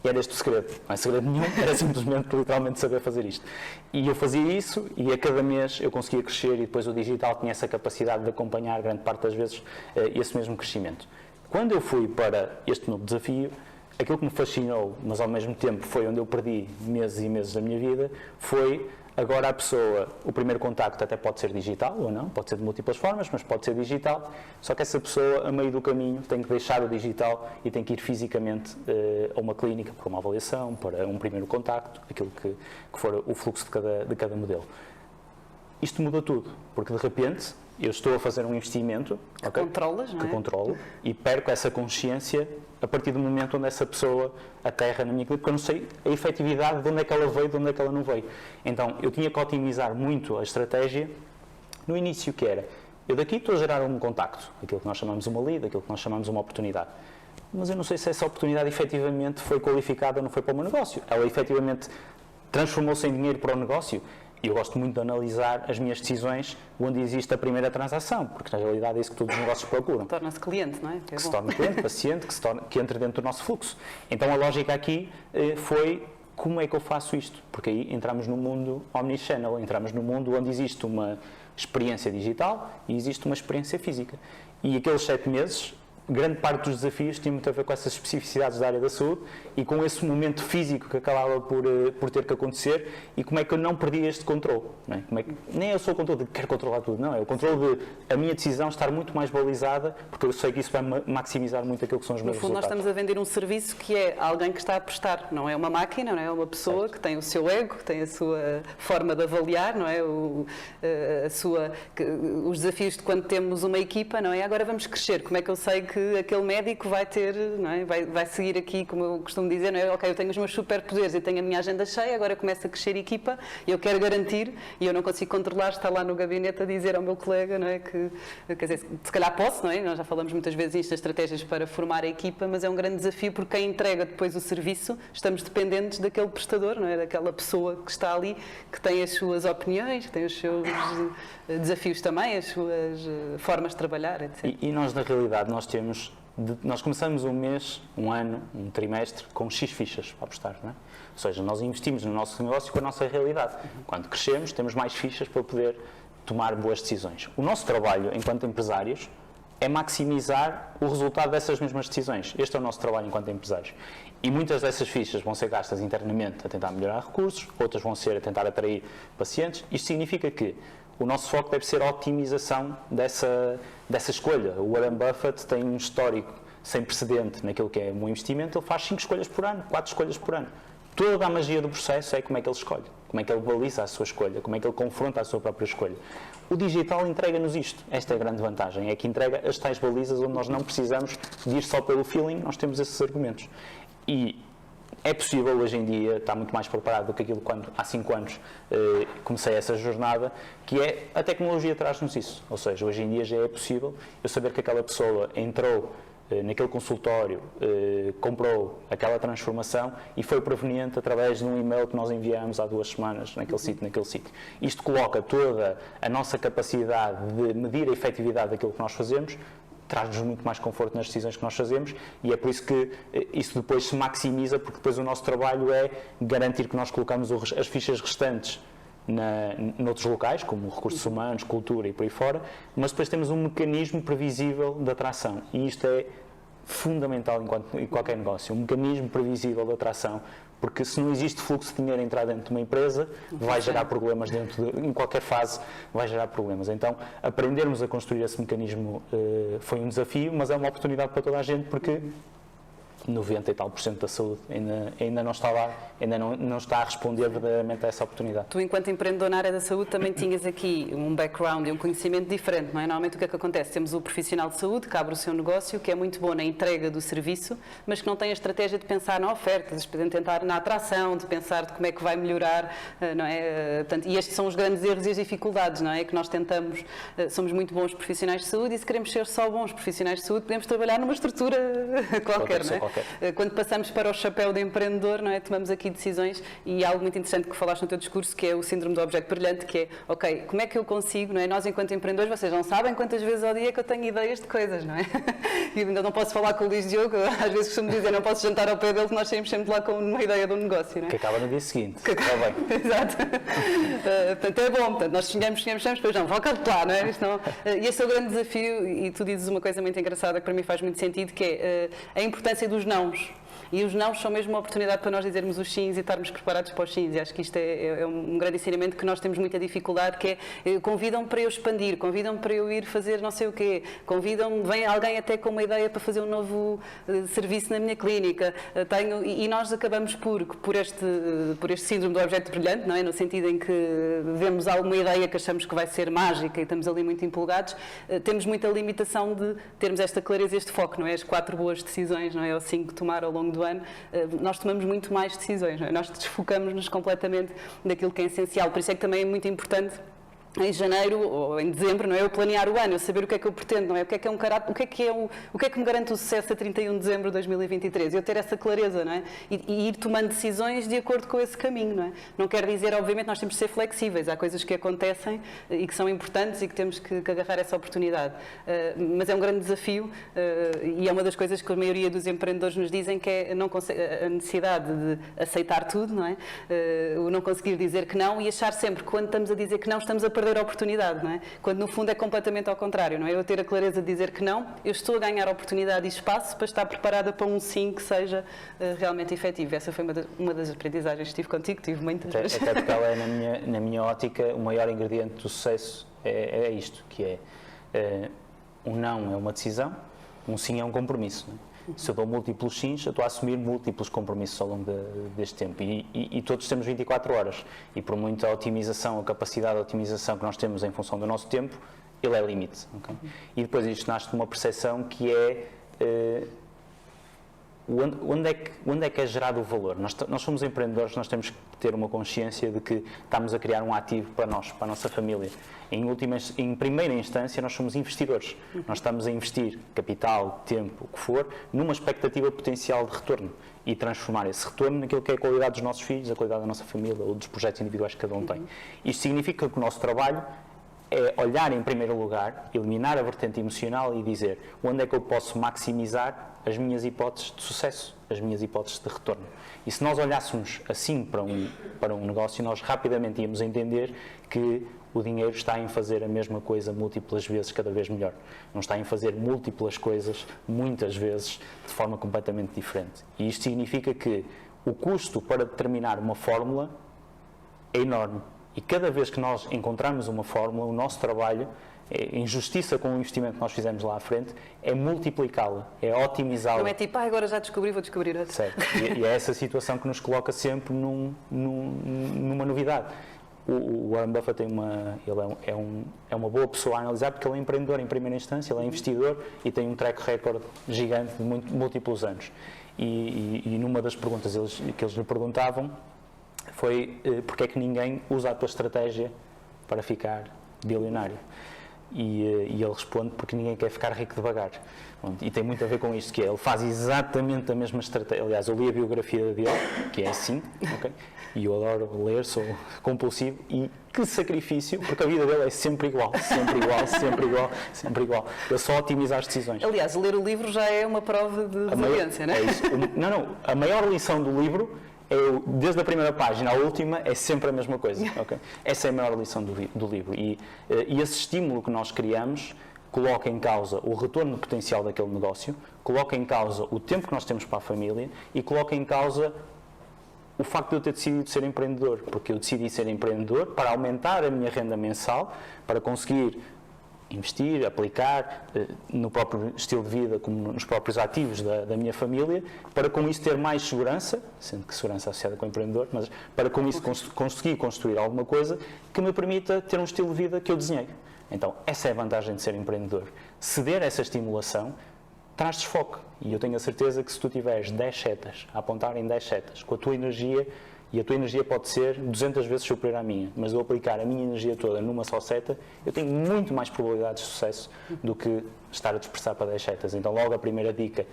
E era este o segredo, não é segredo nenhum, era simplesmente literalmente saber fazer isto. E eu fazia isso e a cada mês eu conseguia crescer e depois o digital tinha essa capacidade de acompanhar grande parte das vezes esse mesmo crescimento. Quando eu fui para este novo desafio, aquilo que me fascinou, mas ao mesmo tempo foi onde eu perdi meses e meses da minha vida, foi agora a pessoa, o primeiro contacto até pode ser digital ou não, pode ser de múltiplas formas, mas pode ser digital, só que essa pessoa, a meio do caminho, tem que deixar o digital e tem que ir fisicamente a uma clínica para uma avaliação, para um primeiro contacto, aquilo que for o fluxo de cada modelo. Isto muda tudo, porque de repente eu estou a fazer um investimento que controlas, não é? Que controlo e perco essa consciência a partir do momento onde essa pessoa aterra na minha clínica, porque eu não sei a efetividade de onde é que ela veio, de onde é que ela não veio. Então eu tinha que otimizar muito a estratégia no início, que era, eu daqui estou a gerar um contacto, aquilo que nós chamamos uma lead, aquilo que nós chamamos uma oportunidade. Mas eu não sei se essa oportunidade efetivamente foi qualificada ou não foi para o meu negócio. Ela efetivamente transformou-se em dinheiro para o negócio. E eu gosto muito de analisar as minhas decisões onde existe a primeira transação, porque na realidade é isso que todos os negócios procuram. Torna-se cliente, não é? Que se torne cliente, paciente, que entre dentro do nosso fluxo. Então a lógica aqui foi como é que eu faço isto? Porque aí entramos no mundo omnichannel, entramos no mundo onde existe uma experiência digital e existe uma experiência física. E aqueles 7 meses, grande parte dos desafios tinha muito a ver com essas especificidades da área da saúde e com esse momento físico que acabava por ter que acontecer e como é que eu não perdi este controle. Não é? Nem eu sou o controle de quero controlar tudo, não. É o controle de a minha decisão estar muito mais balizada, porque eu sei que isso vai maximizar muito aquilo que são os meus resultados. No fundo, nós estamos a vender um serviço que é alguém que está a prestar, não é uma máquina, não é uma pessoa que tem o seu ego, que tem a sua forma de avaliar, não é? Os desafios de quando temos uma equipa, não é? Agora vamos crescer. Como é que eu sei que aquele médico vai ter, não é? vai seguir aqui, como eu costumo dizer, não é? Ok, eu tenho os meus superpoderes, eu tenho a minha agenda cheia, agora começa a crescer a equipa e eu quero garantir, e eu não consigo controlar, estar lá no gabinete a dizer ao meu colega, não é? Que, quer dizer, se calhar posso, não é? Nós já falamos muitas vezes isto, das estratégias para formar a equipa, mas é um grande desafio porque quem entrega depois o serviço, estamos dependentes daquele prestador, não é? Daquela pessoa que está ali, que tem as suas opiniões, que tem os seus desafios também, as suas formas de trabalhar, etc. E nós, na realidade, nós começamos um mês, um ano, um trimestre com X fichas para apostar, não é? Ou seja, nós investimos no nosso negócio com a nossa realidade. Quando crescemos, temos mais fichas para poder tomar boas decisões. O nosso trabalho, enquanto empresários, é maximizar o resultado dessas mesmas decisões. Este é o nosso trabalho enquanto empresários. E muitas dessas fichas vão ser gastas internamente a tentar melhorar recursos, outras vão ser a tentar atrair pacientes. Isto significa que o nosso foco deve ser a otimização dessa escolha. O Warren Buffett tem um histórico sem precedente naquilo que é um investimento, ele faz 5 escolhas por ano, 4 escolhas por ano. Toda a magia do processo é como é que ele escolhe, como é que ele baliza a sua escolha, como é que ele confronta a sua própria escolha. O digital entrega-nos isto. Esta é a grande vantagem, é que entrega as tais balizas onde nós não precisamos de ir só pelo feeling, nós temos esses argumentos. E é possível hoje em dia estar muito mais preparado do que aquilo quando há 5 anos comecei essa jornada, que é a tecnologia traz-nos isso. Ou seja, hoje em dia já é possível eu saber que aquela pessoa entrou naquele consultório, comprou aquela transformação e foi proveniente através de um e-mail que nós enviamos há 2 semanas naquele sítio. Isto coloca toda a nossa capacidade de medir a efetividade daquilo que nós fazemos, traz-nos muito mais conforto nas decisões que nós fazemos e é por isso que isso depois se maximiza, porque depois o nosso trabalho é garantir que nós colocamos as fichas restantes noutros locais, como recursos humanos, cultura e por aí fora, mas depois temos um mecanismo previsível de atração e isto é fundamental em qualquer negócio, um mecanismo previsível de atração, porque se não existe fluxo de dinheiro a entrar dentro de uma empresa, vai gerar problemas em qualquer fase, vai gerar problemas. Então, aprendermos a construir esse mecanismo foi um desafio, mas é uma oportunidade para toda a gente, porque 90 e tal % da saúde ainda não está lá, ainda não está a responder verdadeiramente a essa oportunidade. Tu, enquanto empreendedor na área da saúde, também tinhas aqui um background e um conhecimento diferente, não é? Normalmente o que é que acontece? Temos o profissional de saúde que abre o seu negócio, que é muito bom na entrega do serviço, mas que não tem a estratégia de pensar na oferta, de tentar na atração, de pensar de como é que vai melhorar, não é? Portanto, e estes são os grandes erros e as dificuldades, não é? Que nós tentamos, somos muito bons profissionais de saúde e se queremos ser só bons profissionais de saúde, podemos trabalhar numa estrutura qualquer, não é? Quando passamos para o chapéu de empreendedor, não é? Tomamos aqui decisões e há algo muito interessante que falaste no teu discurso, que é o síndrome do objeto brilhante, que é, ok, como é que eu consigo, não é? Nós, enquanto empreendedores, vocês não sabem quantas vezes ao dia que eu tenho ideias de coisas, não é? E ainda não posso falar com o Luís Diogo, às vezes costumo dizer, não posso jantar ao pé dele, que nós saímos sempre lá com uma ideia de um negócio, não é? Que acaba no dia seguinte. Está bem. Exato. Portanto, é bom, portanto, nós sonhamos, depois não, volta lá, não é? Isto não, e esse é o grande desafio, e tu dizes uma coisa muito engraçada que para mim faz muito sentido, que é a importância dos nãos. E os nãos são mesmo uma oportunidade para nós dizermos os sims e estarmos preparados para os sims. E acho que isto é um grande ensinamento que nós temos muita dificuldade, que é convidam-me para eu expandir, convidam-me para eu ir fazer não sei o quê, convidam-me, vem alguém até com uma ideia para fazer um novo serviço na minha clínica. E nós acabamos por este síndrome do objeto brilhante, não é? No sentido em que vemos alguma ideia que achamos que vai ser mágica e estamos ali muito empolgados, temos muita limitação de termos esta clareza, este foco, não é? As 4 boas decisões, não é? Ou 5 tomar ao longo do ano, nós tomamos muito mais decisões, não é? Nós desfocamos-nos completamente daquilo que é essencial, por isso é que também é muito importante em janeiro ou em dezembro, não é? Eu planear o ano, eu saber o que é que eu pretendo, não é? O que é que é um caráter, o que é que me garante o sucesso a 31 de dezembro de 2023? Eu ter essa clareza, não é? E ir tomando decisões de acordo com esse caminho, não é? Não quer dizer, obviamente, nós temos de ser flexíveis, há coisas que acontecem e que são importantes e que temos que agarrar essa oportunidade. Mas é um grande desafio e é uma das coisas que a maioria dos empreendedores nos dizem, que é a necessidade de aceitar tudo, não é? O não conseguir dizer que não e achar sempre que quando estamos a dizer que não, estamos a perder a oportunidade, não é? Quando no fundo é completamente ao contrário, não é? Eu ter a clareza de dizer que não, eu estou a ganhar oportunidade e espaço para estar preparada para um sim que seja realmente efetivo. Essa foi uma das aprendizagens que tive contigo, tive muitas vezes. Até porque ela é, na minha ótica, o maior ingrediente do sucesso é isto, que é um não é uma decisão, um sim é um compromisso, não é? Se eu dou múltiplos sims, eu estou a assumir múltiplos compromissos ao longo deste tempo e todos temos 24 horas e por muita otimização, a capacidade de otimização que nós temos em função do nosso tempo, ele é limite. Okay? E depois isto nasce de uma percepção que é onde é que é gerado o valor. Nós somos empreendedores, nós temos que ter uma consciência de que estamos a criar um ativo para nós, para a nossa família. Em primeira instância, nós somos investidores. Nós estamos a investir capital, tempo, o que for, numa expectativa potencial de retorno e transformar esse retorno naquilo que é a qualidade dos nossos filhos, a qualidade da nossa família ou dos projetos individuais que cada um tem. Isto significa que o nosso trabalho é olhar em primeiro lugar, eliminar a vertente emocional e dizer onde é que eu posso maximizar as minhas hipóteses de sucesso, as minhas hipóteses de retorno. E se nós olhássemos assim para um negócio, nós rapidamente íamos entender que o dinheiro está em fazer a mesma coisa múltiplas vezes, cada vez melhor. Não está em fazer múltiplas coisas, muitas vezes, de forma completamente diferente. E isto significa que o custo para determinar uma fórmula é enorme. E cada vez que nós encontrarmos uma fórmula, o nosso trabalho em justiça com o investimento que nós fizemos lá à frente, é multiplicá-la, é otimizá-la. Não é tipo, agora já descobri, vou descobrir outro. Certo. E é essa situação que nos coloca sempre numa novidade. O Warren Buffett é uma boa pessoa a analisar, porque ele é empreendedor em primeira instância, ele é investidor e tem um track record gigante de múltiplos anos. E numa das perguntas que eles lhe perguntavam foi porque é que ninguém usa a tua estratégia para ficar bilionário? E ele responde porque ninguém quer ficar rico devagar. E tem muito a ver com isto, que é, ele faz exatamente a mesma estratégia. Aliás, eu li a biografia dele, que é assim, okay? E eu adoro ler, sou compulsivo, e que sacrifício, porque a vida dele é sempre igual, sempre igual, sempre igual, sempre igual. Ele só otimiza as decisões. Aliás, ler o livro já é uma prova de resiliência, não é? É isso. Não, a maior lição do livro desde a primeira página à última, é sempre a mesma coisa. Okay? Essa é a maior lição do livro. E esse estímulo que nós criamos coloca em causa o retorno potencial daquele negócio, coloca em causa o tempo que nós temos para a família e coloca em causa o facto de eu ter decidido ser empreendedor. Porque eu decidi ser empreendedor para aumentar a minha renda mensal, para conseguir investir, aplicar no próprio estilo de vida, como nos próprios ativos da minha família, para com isso ter mais segurança, sendo que segurança associada com o empreendedor, mas para com isso conseguir construir alguma coisa que me permita ter um estilo de vida que eu desenhei. Então, essa é a vantagem de ser empreendedor. Ceder a essa estimulação traz desfoque. E eu tenho a certeza que se tu tiveres 10 setas, a apontar em 10 setas, com a tua energia, e a tua energia pode ser 200 vezes superior à minha, mas eu aplicar a minha energia toda numa só seta, eu tenho muito mais probabilidades de sucesso do que estar a dispersar para 10 setas. Então, logo a primeira dica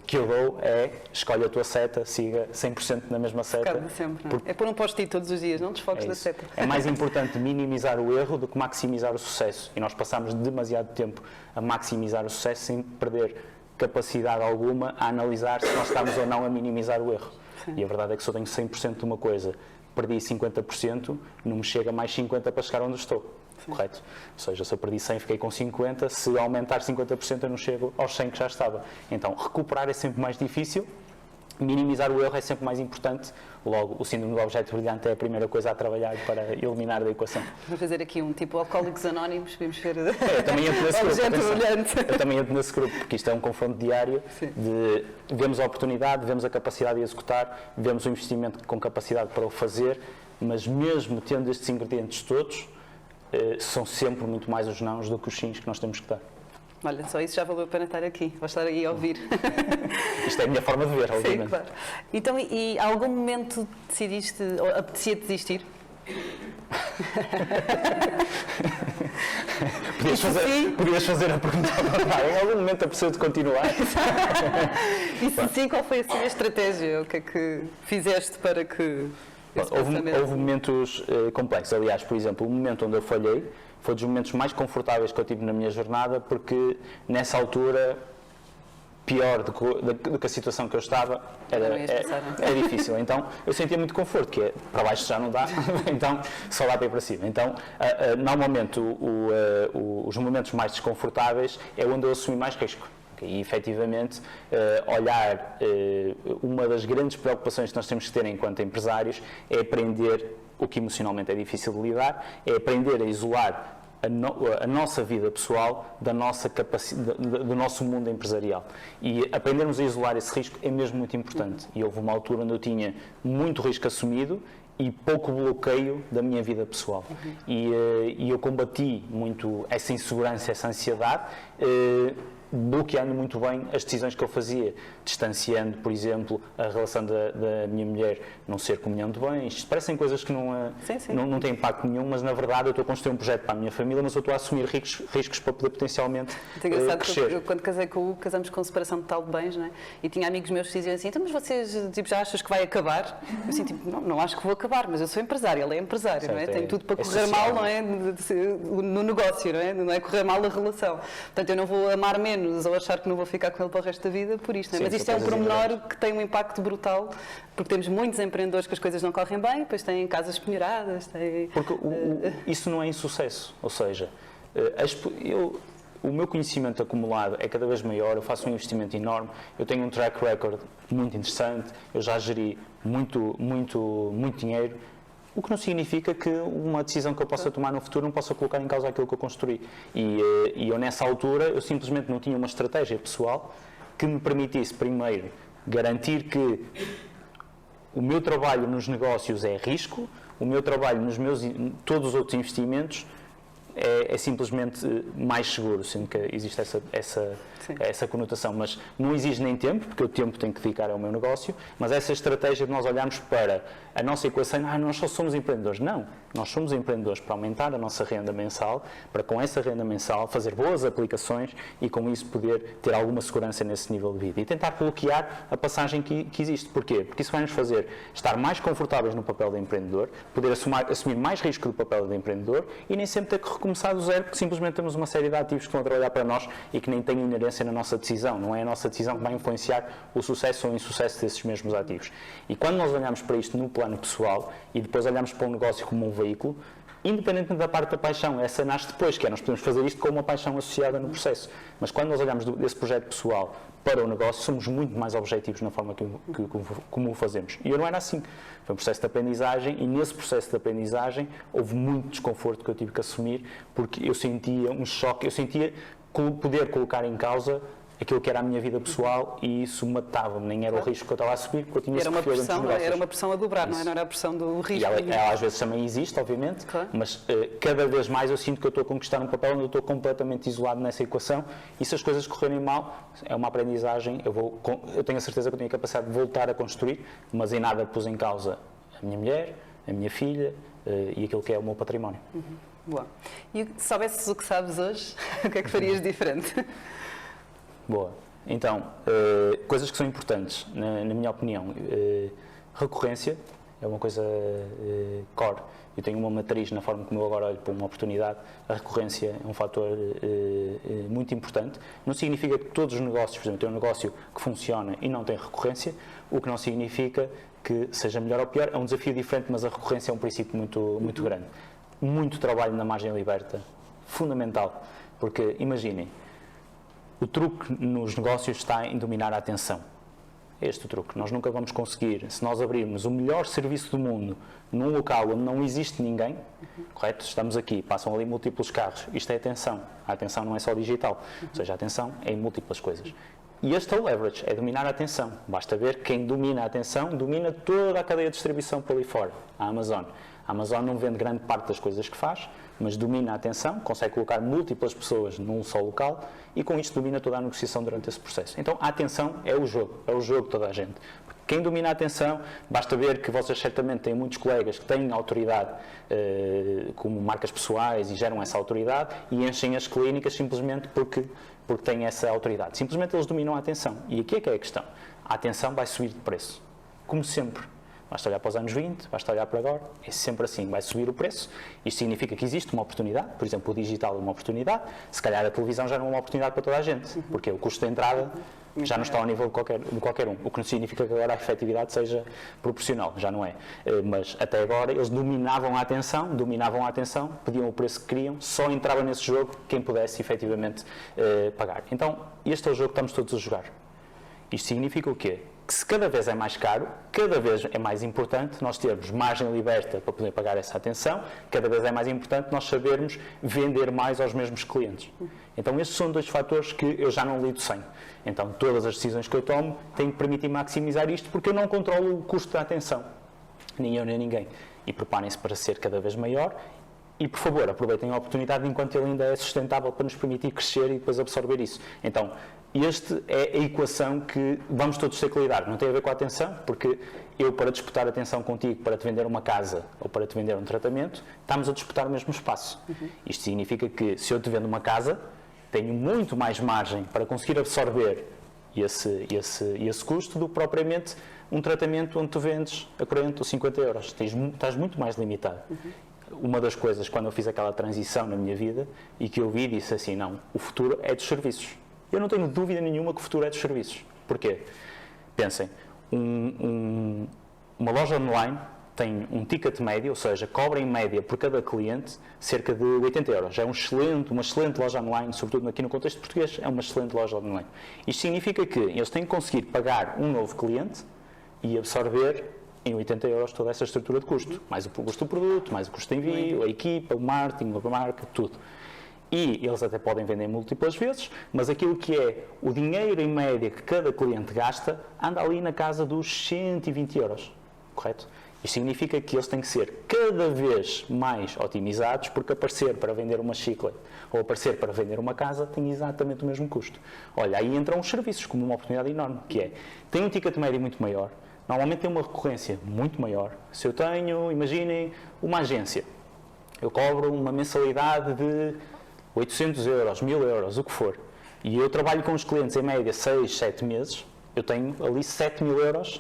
que eu dou é: escolhe a tua seta, siga 100% na mesma seta. Focar sempre, não é? É pôr um post-it todos os dias, não desfoques da seta. É mais importante minimizar o erro do que maximizar o sucesso. E nós passamos demasiado tempo a maximizar o sucesso sem perder capacidade alguma a analisar se nós estamos ou não a minimizar o erro. Sim. E a verdade é que se eu tenho 100% de uma coisa, perdi 50%, não me chega mais 50% para chegar onde estou. Sim. Correto? Ou seja, se eu perdi 100, fiquei com 50, se aumentar 50% eu não chego aos 100 que já estava. Então, recuperar é sempre mais difícil, minimizar o erro é sempre mais importante. Logo, o síndrome do objeto brilhante é a primeira coisa a trabalhar para eliminar da equação. Vou fazer aqui um tipo Alcoólicos Anónimos, podemos ver eu também entro nesse objeto grupo, brilhante. Eu também entro nesse grupo, porque isto é um confronto diário. Sim. De vemos a oportunidade, vemos a capacidade de executar, vemos o investimento com capacidade para o fazer, mas mesmo tendo estes ingredientes todos, são sempre muito mais os nãos do que os sims que nós temos que dar. Olha, só isso já valeu a pena estar aqui, vou estar aí a ouvir. Isto é a minha forma de ver, obviamente. Sim, claro. Então, e a algum momento decidiste, ou apetecia-te desistir? Podias fazer a pergunta ao contrário. Em algum momento apeteceu de continuar? E se sim, qual foi a sua estratégia? O que é que fizeste para que... Houve momentos complexos. Aliás, por exemplo, o momento onde eu falhei foi dos momentos mais confortáveis que eu tive na minha jornada, porque nessa altura, pior do que a situação que eu estava, era difícil. Então, eu sentia muito conforto, que é, para baixo já não dá, então só dá para ir para cima. Então, normalmente, os momentos mais desconfortáveis é onde eu assumi mais risco. E, efetivamente, uma das grandes preocupações que nós temos que ter enquanto empresários é aprender o que emocionalmente é difícil de lidar, é aprender a isolar a nossa vida pessoal do nosso mundo empresarial. E aprendermos a isolar esse risco é mesmo muito importante. E houve uma altura onde eu tinha muito risco assumido e pouco bloqueio da minha vida pessoal. E eu combati muito essa insegurança, essa ansiedade, bloqueando muito bem as decisões que eu fazia, distanciando, por exemplo, a relação da minha mulher não ser comunhão de bens. Parecem coisas que não têm impacto nenhum, mas na verdade eu estou a construir um projeto para a minha família, mas eu estou a assumir riscos para poder potencialmente crescer. Eu, quando casei com o Hugo, casamos com separação total de bens, não é? E tinha amigos meus que diziam assim: então, mas vocês já achas que vai acabar? Eu assim, tipo, não acho que vou acabar, mas eu sou empresário, ele é empresário, certo, não é? Tem tudo para correr mal, não é? No negócio, não é? Não é correr mal a relação. Portanto, eu não vou amar menos ou achar que não vou ficar com ele para o resto da vida por isto. Não é? Sim, mas isto é um pormenor que tem um impacto brutal, porque temos muitos empreendedores que as coisas não correm bem, depois têm casas penhoradas. Porque isso não é insucesso. Ou seja, o meu conhecimento acumulado é cada vez maior, eu faço um investimento enorme, eu tenho um track record muito interessante, eu já geri muito dinheiro. o que não significa que uma decisão que eu possa tomar no futuro não possa colocar em causa aquilo que eu construí. E eu, nessa altura, eu simplesmente não tinha uma estratégia pessoal que me permitisse, primeiro, garantir que o meu trabalho nos negócios é risco, o meu trabalho nos todos os outros investimentos é simplesmente mais seguro, sendo que existe essa conotação, mas não exige nem tempo, porque o tempo tenho que dedicar ao meu negócio, mas essa estratégia de nós olharmos para a nossa equação, nós só somos empreendedores. Não, nós somos empreendedores para aumentar a nossa renda mensal, para com essa renda mensal fazer boas aplicações e com isso poder ter alguma segurança nesse nível de vida e tentar bloquear a passagem que existe. Porquê? Porque isso vai nos fazer estar mais confortáveis no papel de empreendedor, poder assumir mais risco do papel de empreendedor e nem sempre ter que recomeçar do zero, porque simplesmente temos uma série de ativos que estão a trabalhar para nós e que nem têm inerência na nossa decisão. Não é a nossa decisão que vai influenciar o sucesso ou o insucesso desses mesmos ativos. E quando nós olhamos para isto no plano pessoal e depois olhamos para o negócio como um veículo, independentemente da parte da paixão, essa nasce depois, que é nós podemos fazer isto com uma paixão associada no processo. Mas quando nós olhamos desse projeto pessoal para o negócio, somos muito mais objetivos na forma como o fazemos. E eu não era assim. Foi um processo de aprendizagem e nesse processo de aprendizagem houve muito desconforto que eu tive que assumir, porque eu sentia um choque, eu sentia poder colocar em causa aquilo que era a minha vida pessoal e isso matava-me, nem era o risco que eu estava a subir, porque eu tinha esse perfil dentro dos negócios. Era uma pressão a dobrar, não era a pressão do risco. E ela às vezes também existe, obviamente, mas cada vez mais eu sinto que eu estou a conquistar um papel onde eu estou completamente isolado nessa equação e se as coisas correrem mal, é uma aprendizagem, eu tenho a certeza que eu tenho a capacidade de voltar a construir, mas em nada pus em causa a minha mulher, a minha filha e aquilo que é o meu património. Boa. E se soubesses o que sabes hoje, o que é que farias diferente? Boa. Então, coisas que são importantes, na minha opinião. Recorrência é uma coisa core. Eu tenho uma matriz na forma como eu agora olho para uma oportunidade. A recorrência é um fator muito importante. Não significa que todos os negócios, por exemplo, tem um negócio que funciona e não tem recorrência, o que não significa que seja melhor ou pior. É um desafio diferente, mas a recorrência é um princípio muito grande. Muito trabalho na margem liberta, fundamental. Porque, imaginem, o truque nos negócios está em dominar a atenção. É este o truque. Nós nunca vamos conseguir, se nós abrirmos o melhor serviço do mundo num local onde não existe ninguém, correto? Estamos aqui, passam ali múltiplos carros. Isto é atenção. A atenção não é só digital. Ou seja, a atenção é em múltiplas coisas. E este é o leverage, é dominar a atenção. Basta ver quem domina a atenção, domina toda a cadeia de distribuição por ali fora. A Amazon. A Amazon não vende grande parte das coisas que faz, mas domina a atenção, consegue colocar múltiplas pessoas num só local e com isto domina toda a negociação durante esse processo. Então a atenção é o jogo de toda a gente. Quem domina a atenção, basta ver que vocês certamente têm muitos colegas que têm autoridade como marcas pessoais e geram essa autoridade e enchem as clínicas simplesmente porque têm essa autoridade. Simplesmente eles dominam a atenção. E aqui é que é a questão. A atenção vai subir de preço, como sempre. Basta olhar para os anos 20, basta olhar para agora, é sempre assim, vai subir o preço. Isto significa que existe uma oportunidade, por exemplo, o digital é uma oportunidade, se calhar a televisão já não é uma oportunidade para toda a gente, porque o custo de entrada já não está ao nível de qualquer um, o que não significa que agora a efetividade seja proporcional, já não é. Mas até agora eles dominavam a atenção, pediam o preço que queriam, só entrava nesse jogo quem pudesse efetivamente pagar. Então, este é o jogo que estamos todos a jogar. Isto significa o quê? Que se cada vez é mais caro, cada vez é mais importante nós termos margem liberta para poder pagar essa atenção, cada vez é mais importante nós sabermos vender mais aos mesmos clientes. Então estes são dois fatores que eu já não lido sem. Então todas as decisões que eu tomo têm que permitir maximizar isto porque eu não controlo o custo da atenção. Nem eu nem ninguém. E preparem-se para ser cada vez maior e, por favor, aproveitem a oportunidade enquanto ele ainda é sustentável para nos permitir crescer e depois absorver isso. Então, esta é a equação que vamos todos ter que lidar. Não tem a ver com a atenção, porque eu, para disputar a atenção contigo, para te vender uma casa ou para te vender um tratamento, estamos a disputar o mesmo espaço. Isto significa que, se eu te vendo uma casa, tenho muito mais margem para conseguir absorver esse custo do que propriamente um tratamento onde tu vendes a 40 ou 50 euros. Estás muito mais limitado. Uma das coisas, quando eu fiz aquela transição na minha vida, e que eu vi, disse assim, não, o futuro é dos serviços. Eu não tenho dúvida nenhuma que o futuro é dos serviços. Porquê? Pensem, uma loja online tem um ticket médio, ou seja, cobra em média por cada cliente cerca de 80 euros. Já é uma excelente loja online, sobretudo aqui no contexto português, é uma excelente loja online. Isto significa que eles têm que conseguir pagar um novo cliente e absorver em 80 euros toda essa estrutura de custo, mais o custo do produto, mais o custo de envio, a equipa, o marketing, a marca, tudo. E eles até podem vender múltiplas vezes, mas aquilo que é o dinheiro em média que cada cliente gasta anda ali na casa dos 120 euros, correto? Isto significa que eles têm que ser cada vez mais otimizados, porque aparecer para vender uma chiclete ou aparecer para vender uma casa tem exatamente o mesmo custo. Olha, aí entram os serviços como uma oportunidade enorme, que é, tem um ticket médio muito maior, normalmente tem uma recorrência muito maior. Se eu tenho, imaginem, uma agência, eu cobro uma mensalidade de 800 euros, 1000 euros, o que for, e eu trabalho com os clientes em média 6, 7 meses, eu tenho ali 7.000 euros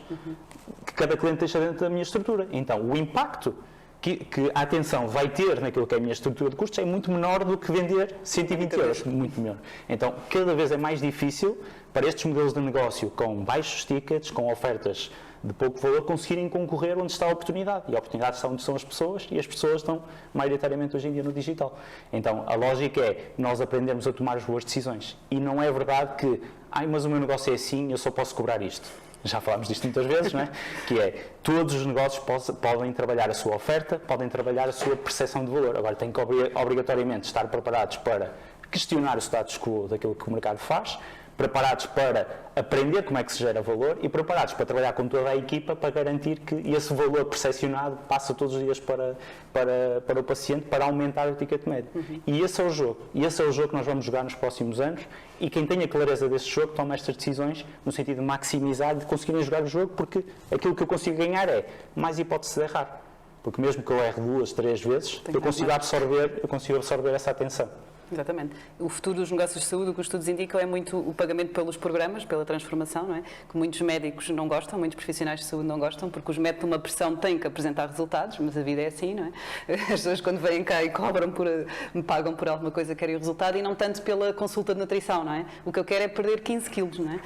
que cada cliente deixa dentro da minha estrutura. Então, o impacto que a atenção vai ter naquilo que é a minha estrutura de custos é muito menor do que vender 120 euros, muito menor. Então, cada vez é mais difícil para estes modelos de negócio com baixos tickets, com ofertas de pouco valor, conseguirem concorrer onde está a oportunidade. E a oportunidade está onde são as pessoas, e as pessoas estão maioritariamente hoje em dia no digital. Então, a lógica é nós aprendermos a tomar as boas decisões. E não é verdade que, mas o meu negócio é assim, eu só posso cobrar isto. Já falámos disto muitas vezes, não é? Que é, todos os negócios podem trabalhar a sua oferta, podem trabalhar a sua percepção de valor. Agora, têm que obrigatoriamente estar preparados para questionar o status quo daquilo que o mercado faz, preparados para aprender como é que se gera valor e preparados para trabalhar com toda a equipa para garantir que esse valor percepcionado passa todos os dias para o paciente, para aumentar o ticket médio. E esse é o jogo. E esse é o jogo que nós vamos jogar nos próximos anos, e quem tem a clareza desse jogo toma estas decisões no sentido de maximizar, de conseguirem jogar o jogo, porque aquilo que eu consigo ganhar é mais hipótese de errar. Porque mesmo que eu erre 2, 3 vezes, eu consigo absorver essa atenção. Exatamente. O futuro dos negócios de saúde, o que os estudos indicam, é muito o pagamento pelos programas, pela transformação, não é? Que muitos médicos não gostam, muitos profissionais de saúde não gostam, porque os métodos de uma pressão têm que apresentar resultados, mas a vida é assim, não é? As pessoas quando vêm cá e me pagam por alguma coisa, querem o resultado, e não tanto pela consulta de nutrição, não é? O que eu quero é perder 15 quilos, não é?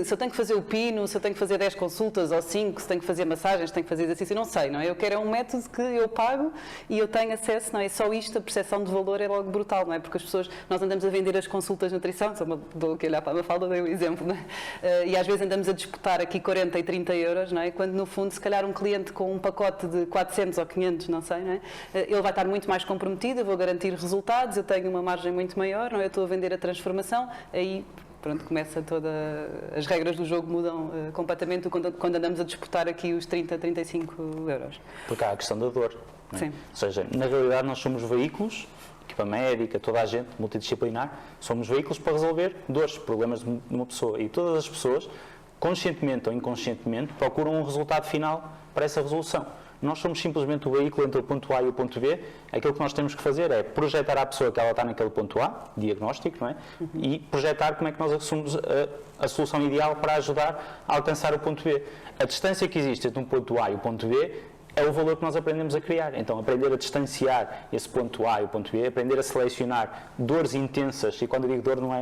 Se eu tenho que fazer o pino, se eu tenho que fazer 10 consultas ou 5, se tenho que fazer massagens, se tenho que fazer exercício, não sei, não é? Eu quero um método que eu pago e eu tenho acesso, não é? Só isto, a percepção de valor é logo brutal. Não é? Porque as pessoas, nós andamos a vender as consultas de nutrição, dou aqui a olhar para a Mafalda, dei um exemplo, não é? E às vezes andamos a disputar aqui 40 e 30 euros, não é? Quando no fundo, se calhar um cliente com um pacote de 400 ou 500, não sei, não é? Ele vai estar muito mais comprometido, eu vou garantir resultados, eu tenho uma margem muito maior, não é? Eu estou a vender a transformação, aí pronto, começa as regras do jogo mudam completamente quando andamos a disputar aqui os 30, 35 euros. Porque há a questão da dor, não é? Sim. Ou seja, na realidade nós somos veículos, equipa médica, toda a gente, multidisciplinar, somos veículos para resolver dores, problemas de uma pessoa. E todas as pessoas, conscientemente ou inconscientemente, procuram um resultado final para essa resolução. Nós somos simplesmente o veículo entre o ponto A e o ponto B. Aquilo que nós temos que fazer é projetar à pessoa que ela está naquele ponto A, diagnóstico, não é? E projetar como é que nós assumimos a solução ideal para ajudar a alcançar o ponto B. A distância que existe entre um ponto A e o ponto B é o valor que nós aprendemos a criar. Então, aprender a distanciar esse ponto A e o ponto B, aprender a selecionar dores intensas, e quando eu digo dor não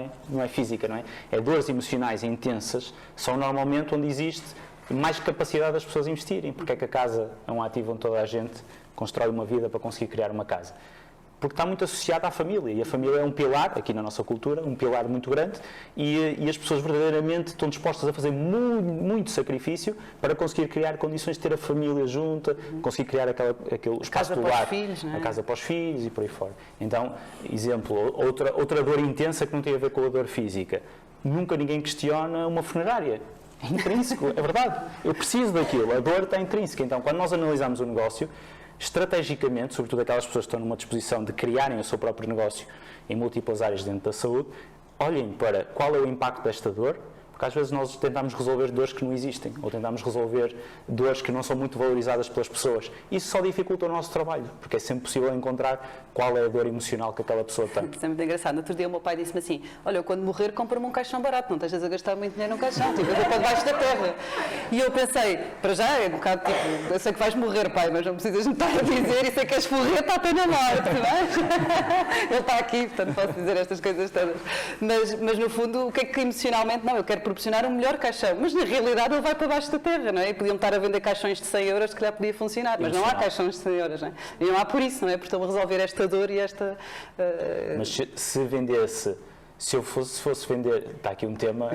é física, não é? É dores emocionais intensas, são normalmente onde existe mais capacidade das pessoas investirem. Porque é que a casa é um ativo onde toda a gente constrói uma vida para conseguir criar uma casa? Porque está muito associada à família, e a família é um pilar, aqui na nossa cultura, um pilar muito grande, e as pessoas verdadeiramente estão dispostas a fazer muito sacrifício para conseguir criar condições de ter a família junta, conseguir criar aquele espaço do lar, a casa para os filhos e por aí fora. Então, exemplo, outra dor intensa que não tem a ver com a dor física. Nunca ninguém questiona uma funerária. É intrínseco, é verdade. Eu preciso daquilo, a dor está intrínseca. Então, quando nós analisamos o negócio, estrategicamente, sobretudo aquelas pessoas que estão numa disposição de criarem o seu próprio negócio em múltiplas áreas dentro da saúde, olhem para qual é o impacto desta dor, porque às vezes nós tentamos resolver dores que não existem, ou tentamos resolver dores que não são muito valorizadas pelas pessoas. Isso só dificulta o nosso trabalho, porque é sempre possível encontrar qual é a dor emocional que aquela pessoa tem. Isso é muito engraçado. No outro dia o meu pai disse-me assim, olha, eu quando morrer compro-me um caixão barato, não estejas a gastar muito dinheiro num caixão, tipo, eu vou para debaixo da terra. E eu pensei, para já é um bocado tipo, eu sei que vais morrer, pai, mas não precisas me estar a dizer, e sei que és forreta até na morte, não é? Ele está aqui, portanto posso dizer estas coisas todas. Mas no fundo, o que é que emocionalmente, não, eu quero proporcionar um melhor caixão, mas na realidade ele vai para baixo da terra, não é? E podiam estar a vender caixões de 100 euros, se calhar podia funcionar, mas não há caixões de 100 euros, não é? E não há por isso, não é? Porque estão a resolver esta dor e esta... Mas se vendesse Se eu fosse vender, está aqui um tema,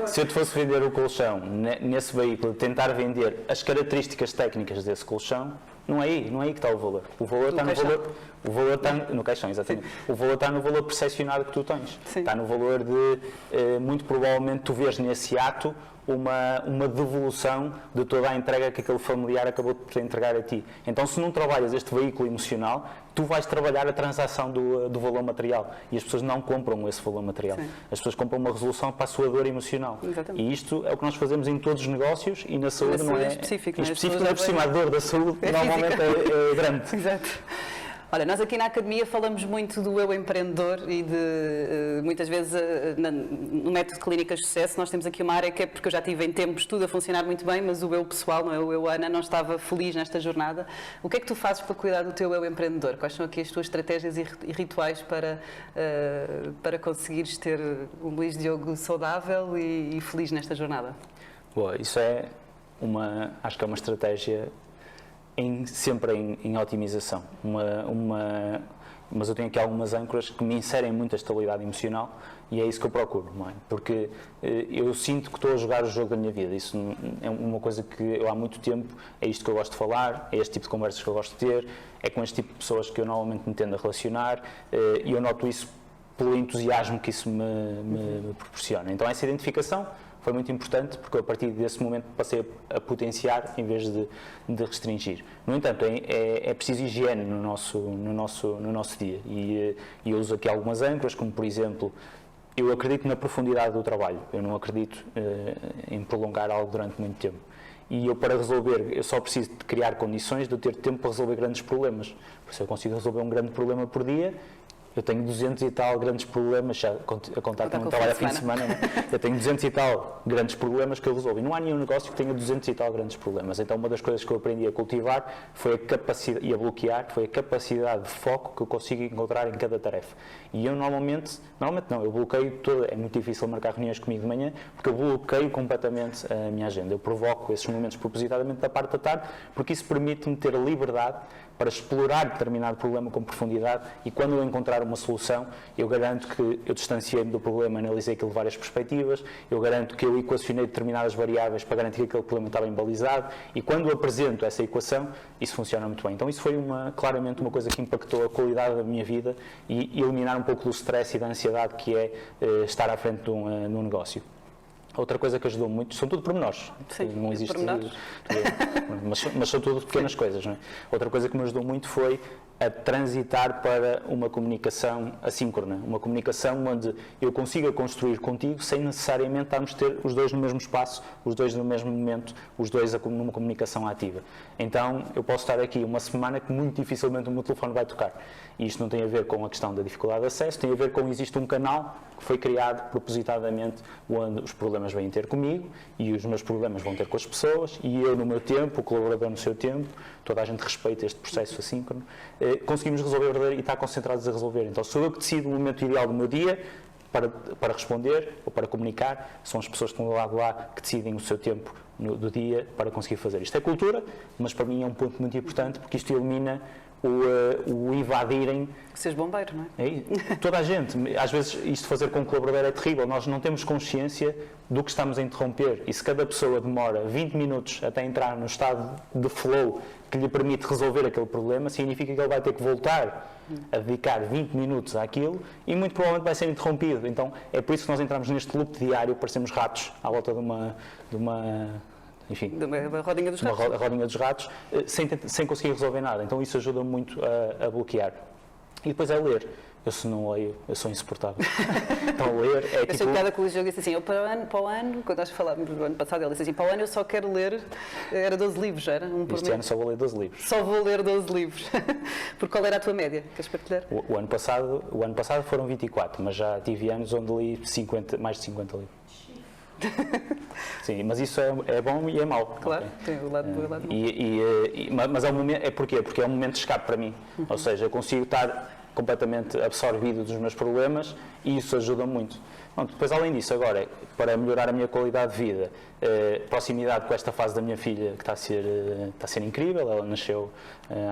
se eu te fosse vender o colchão nesse veículo, tentar vender as características técnicas desse colchão, não é aí que está o valor. O valor está no caixão, exatamente. Sim. O valor está no valor percepcionado que tu tens. Sim. Está no valor de, muito provavelmente, tu vês nesse ato uma devolução de toda a entrega que aquele familiar acabou de te entregar a ti. Então, se não trabalhas este veículo emocional, tu vais trabalhar a transação do valor material. E as pessoas não compram esse valor material. Sim. As pessoas compram uma resolução para a sua dor emocional. Exatamente. E isto é o que nós fazemos em todos os negócios e na saúde não é específico. Em específico não é por cima, a dor da saúde normalmente é grande. Exato. Olha, nós aqui na Academia falamos muito do eu empreendedor e de, muitas vezes, no método de clínicas de sucesso, nós temos aqui uma área que é porque eu já tive em tempos tudo a funcionar muito bem, mas o eu pessoal, não é o eu Ana, não estava feliz nesta jornada. O que é que tu fazes para cuidar do teu eu empreendedor? Quais são aqui as tuas estratégias e rituais para conseguires ter um Luís Diogo saudável e feliz nesta jornada? Boa, isso acho que é uma estratégia sempre em otimização, mas eu tenho aqui algumas âncoras que me inserem muita estabilidade emocional e é isso que eu procuro, não é? Porque eu sinto que estou a jogar o jogo da minha vida, isso é uma coisa que eu há muito tempo, é isto que eu gosto de falar, é este tipo de conversas que eu gosto de ter, é com este tipo de pessoas que eu normalmente me tendo a relacionar e eu noto isso pelo entusiasmo que isso me proporciona. Então essa identificação foi muito importante porque eu, a partir desse momento passei a potenciar em vez de restringir. No entanto, é preciso higiene no nosso dia e eu uso aqui algumas âncoras, como por exemplo, eu acredito na profundidade do trabalho, eu não acredito em prolongar algo durante muito tempo. E eu, para resolver, eu só preciso de criar condições de eu ter tempo para resolver grandes problemas. Por isso eu consigo resolver um grande problema por dia. Eu tenho 200 e tal grandes problemas, já a contar que não trabalho a fim de semana, não? Eu tenho 200 e tal grandes problemas que eu resolvo. E não há nenhum negócio que tenha 200 e tal grandes problemas. Então, uma das coisas que eu aprendi a cultivar foi a capacidade, e a bloquear, foi a capacidade de foco que eu consigo encontrar em cada tarefa. E eu normalmente não, eu bloqueio toda, é muito difícil marcar reuniões comigo de manhã, porque eu bloqueio completamente a minha agenda. Eu provoco esses momentos propositadamente da parte da tarde, porque isso permite-me ter a liberdade para explorar determinado problema com profundidade e quando eu encontrar uma solução, eu garanto que eu distanciei-me do problema, analisei aquilo de várias perspectivas, eu garanto que eu equacionei determinadas variáveis para garantir que aquele problema está bem balizado e quando eu apresento essa equação, isso funciona muito bem. Então isso foi claramente uma coisa que impactou a qualidade da minha vida e eliminar um pouco do stress e da ansiedade que é estar à frente de um negócio. Outra coisa que ajudou muito, são tudo pormenores, não existe mas são tudo pequenas coisas, não é? Outra coisa que me ajudou muito foi a transitar para uma comunicação assíncrona, uma comunicação onde eu consiga construir contigo sem necessariamente estarmos a ter os dois no mesmo espaço, os dois no mesmo momento, os dois numa comunicação ativa. Então, eu posso estar aqui uma semana que muito dificilmente o meu telefone vai tocar. E isto não tem a ver com a questão da dificuldade de acesso, tem a ver com existe um canal que foi criado propositadamente onde os problemas vêm ter comigo e os meus problemas vão ter com as pessoas e eu no meu tempo, o colaborador no seu tempo, toda a gente respeita este processo assíncrono, conseguimos resolver e estar concentrados a resolver. Então sou eu que decido o momento ideal do meu dia para responder ou para comunicar, são as pessoas que estão do lado lá que decidem o seu tempo do dia para conseguir fazer. Isto é cultura, mas para mim é um ponto muito importante porque isto elimina o invadirem. Seres bombeiro, não é? Toda a gente. Às vezes isto fazer com o colaborador é terrível. Nós não temos consciência do que estamos a interromper. E se cada pessoa demora 20 minutos até entrar no estado de flow que lhe permite resolver aquele problema, significa que ele vai ter que voltar a dedicar 20 minutos àquilo e muito provavelmente vai ser interrompido. Então é por isso que nós entramos neste loop diário, parecemos ratos à volta de uma enfim, a rodinha dos ratos, a rodinha dos ratos sem conseguir resolver nada. Então isso ajuda muito a bloquear. E depois é ler. Eu se não leio, eu sou insuportável. Então ler é tipo... Eu sei que cada colega disse assim, eu para o ano, quando nós falámos do ano passado, ele disse assim, para o ano eu só quero ler, era 12 livros, era? Este ano só vou ler 12 livros. Só vou ler 12 livros. Porque qual era a tua média? Queres partilhar? O ano passado foram 24, mas já tive anos onde li mais de 50 livros. Sim, mas isso é bom e é mau. Claro, tem o lado bom e o lado mau. Mas é um momento, é porquê? Porque é um momento de escape para mim. Ou seja, eu consigo estar completamente absorvido dos meus problemas e isso ajuda muito. Bom, depois, além disso, agora, para melhorar a minha qualidade de vida, proximidade com esta fase da minha filha, que está a ser incrível, ela nasceu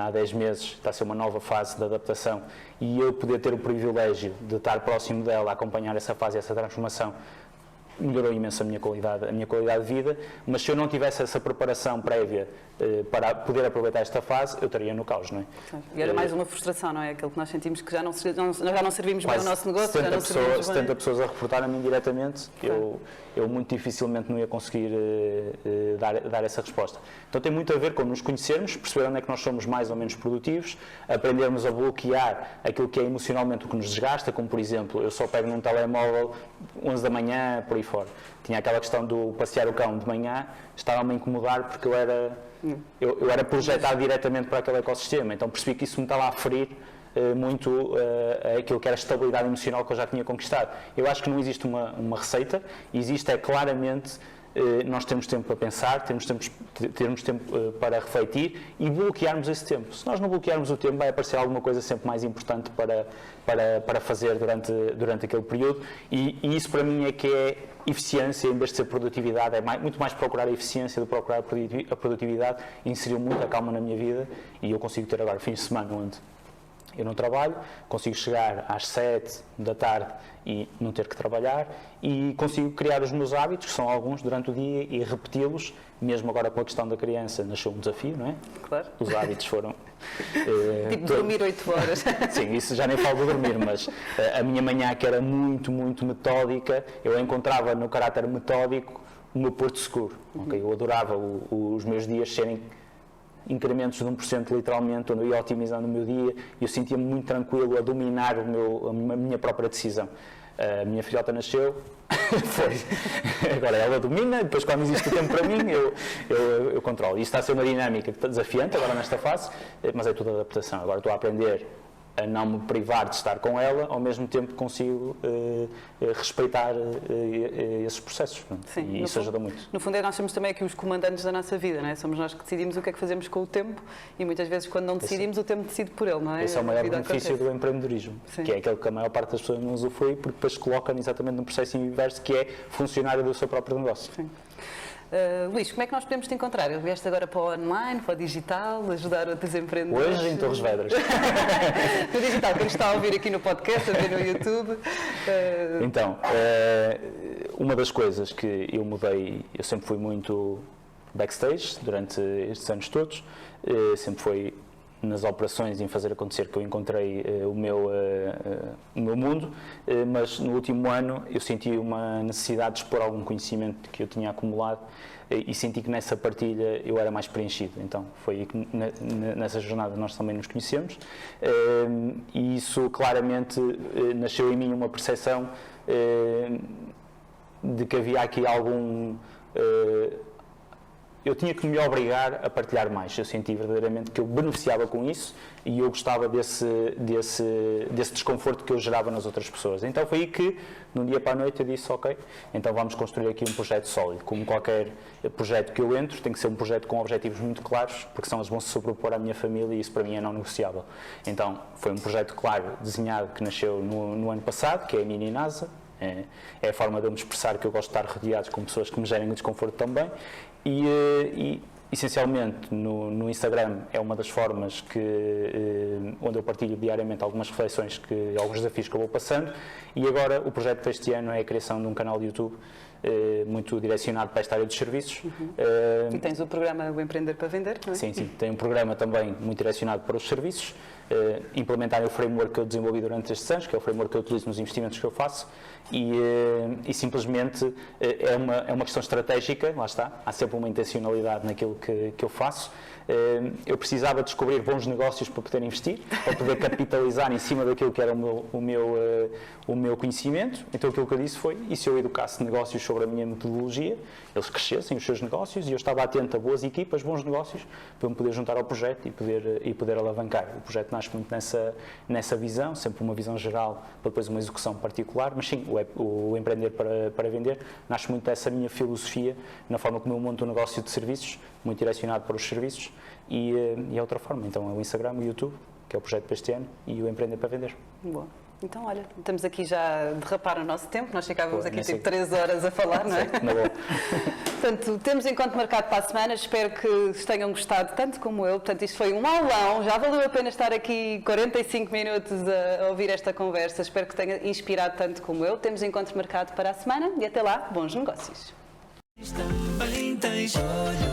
há 10 meses, está a ser uma nova fase de adaptação, e eu poder ter o privilégio de estar próximo dela, a acompanhar essa fase, essa transformação, melhorou imenso a minha qualidade de vida, mas se eu não tivesse essa preparação prévia para poder aproveitar esta fase, eu estaria no caos, não é? E era mais uma frustração, não é? Aquilo que nós sentimos que já não servimos bem ao nosso negócio, já não servimos bem. 70 pessoas a reportar a mim diretamente, eu muito dificilmente não ia conseguir dar essa resposta. Então tem muito a ver com nos conhecermos, perceber onde é que nós somos mais ou menos produtivos, aprendermos a bloquear aquilo que é emocionalmente o que nos desgasta, como por exemplo, eu só pego num telemóvel 11 da manhã, por aí fora. Tinha aquela questão do passear o cão de manhã, estava-me a incomodar porque eu era projetado diretamente para aquele ecossistema, então percebi que isso me estava a ferir muito aquilo que era a estabilidade emocional que eu já tinha conquistado. Eu acho que não existe uma receita, existe claramente nós temos tempo para pensar, temos tempo para refletir e bloquearmos esse tempo. Se nós não bloquearmos o tempo, vai aparecer alguma coisa sempre mais importante para fazer durante aquele período e isso para mim é que é eficiência em vez de ser produtividade, é muito mais procurar a eficiência do que procurar a produtividade, e inseriu muita calma na minha vida e eu consigo ter agora fins de semana onde eu não trabalho, consigo chegar às 7 da tarde e não ter que trabalhar e consigo criar os meus hábitos, que são alguns, durante o dia e repeti-los, mesmo agora com a questão da criança, nasceu um desafio, não é? Claro. Os hábitos foram... tipo dormir 8 horas. Sim, isso já nem falo de dormir, mas a minha manhã, que era muito, muito metódica, eu encontrava no caráter metódico o meu porto seguro. Okay? Eu adorava os meus dias serem incrementos de 1% literalmente, onde eu ia otimizando o meu dia e eu sentia-me muito tranquilo a dominar a minha própria decisão. A minha filhota nasceu, agora ela domina, depois quando existe o tempo para mim eu controlo. Isto está a ser uma dinâmica desafiante agora nesta fase, mas é tudo adaptação. Agora estou a aprender a não me privar de estar com ela, ao mesmo tempo que consigo respeitar esses processos. Sim, e isso ajuda muito. No fundo, nós somos também aqui os comandantes da nossa vida, não é? Somos nós que decidimos o que é que fazemos com o tempo e muitas vezes quando não decidimos, o tempo decide por ele, não é? Esse é o maior benefício do empreendedorismo, que é aquele que a maior parte das pessoas não usufrui, porque depois coloca exatamente no processo inverso, que é funcionário do seu próprio negócio. Sim. Luís, como é que nós podemos te encontrar? Vieste agora para o online, para o digital, ajudar outros empreendedores? Hoje em Torres Vedras. No digital, quem está a ouvir aqui no podcast, a ver no YouTube. Então, uma das coisas que eu mudei, eu sempre fui muito backstage durante estes anos todos, sempre foi nas operações e em fazer acontecer que eu encontrei o meu mundo, mas no último ano eu senti uma necessidade de expor algum conhecimento que eu tinha acumulado e senti que nessa partilha eu era mais preenchido. Então foi aí que nessa jornada nós também nos conhecemos e isso claramente nasceu em mim uma percepção de que havia aqui algum... eu tinha que me obrigar a partilhar mais. Eu senti verdadeiramente que eu beneficiava com isso e eu gostava desse desconforto que eu gerava nas outras pessoas. Então foi aí que, de um dia para a noite, eu disse, ok, então vamos construir aqui um projeto sólido. Como qualquer projeto que eu entro, tem que ser um projeto com objetivos muito claros, porque senão eles vão se sobrepor à minha família e isso para mim é não negociável. Então foi um projeto claro, desenhado, que nasceu no ano passado, que é a Mini NASA. É a forma de eu me expressar que eu gosto de estar rodeados com pessoas que me gerem um desconforto também. E essencialmente no Instagram é uma das formas onde eu partilho diariamente algumas reflexões, alguns desafios que eu vou passando, e agora o projeto deste ano é a criação de um canal de YouTube muito direcionado para esta área dos serviços. E tens o programa O Empreender para Vender, não é? Sim, tem um programa também muito direcionado para os serviços, implementar o framework que eu desenvolvi durante estes anos, que é o framework que eu utilizo nos investimentos que eu faço, e simplesmente é uma questão estratégica, lá está, há sempre uma intencionalidade naquilo que eu faço. Eu precisava descobrir bons negócios para poder investir, para poder capitalizar em cima daquilo que era o meu conhecimento. Então aquilo que eu disse foi, e se eu educasse negócios sobre a minha metodologia, eles crescessem os seus negócios, e eu estava atento a boas equipas, bons negócios, para me poder juntar ao projeto e poder alavancar. O projeto nasce muito nessa visão, sempre uma visão geral, para depois uma execução particular, mas sim, o Empreender para Vender nasce muito dessa minha filosofia, na forma como eu monto um negócio de serviços, muito direcionado para os serviços, e é outra forma. Então é o Instagram, o YouTube que é o projeto para este ano, e o Empreender para Vender. Boa. Então, olha, estamos aqui já a derrapar o nosso tempo, nós ficávamos aqui tipo 3 horas a falar, não é? Na boa. Portanto, temos encontro marcado para a semana, espero que tenham gostado tanto como eu. Portanto, isto foi um aulão, já valeu a pena estar aqui 45 minutos a ouvir esta conversa, espero que tenha inspirado tanto como eu. Temos encontro marcado para a semana e até lá, bons negócios. Também tens olhos.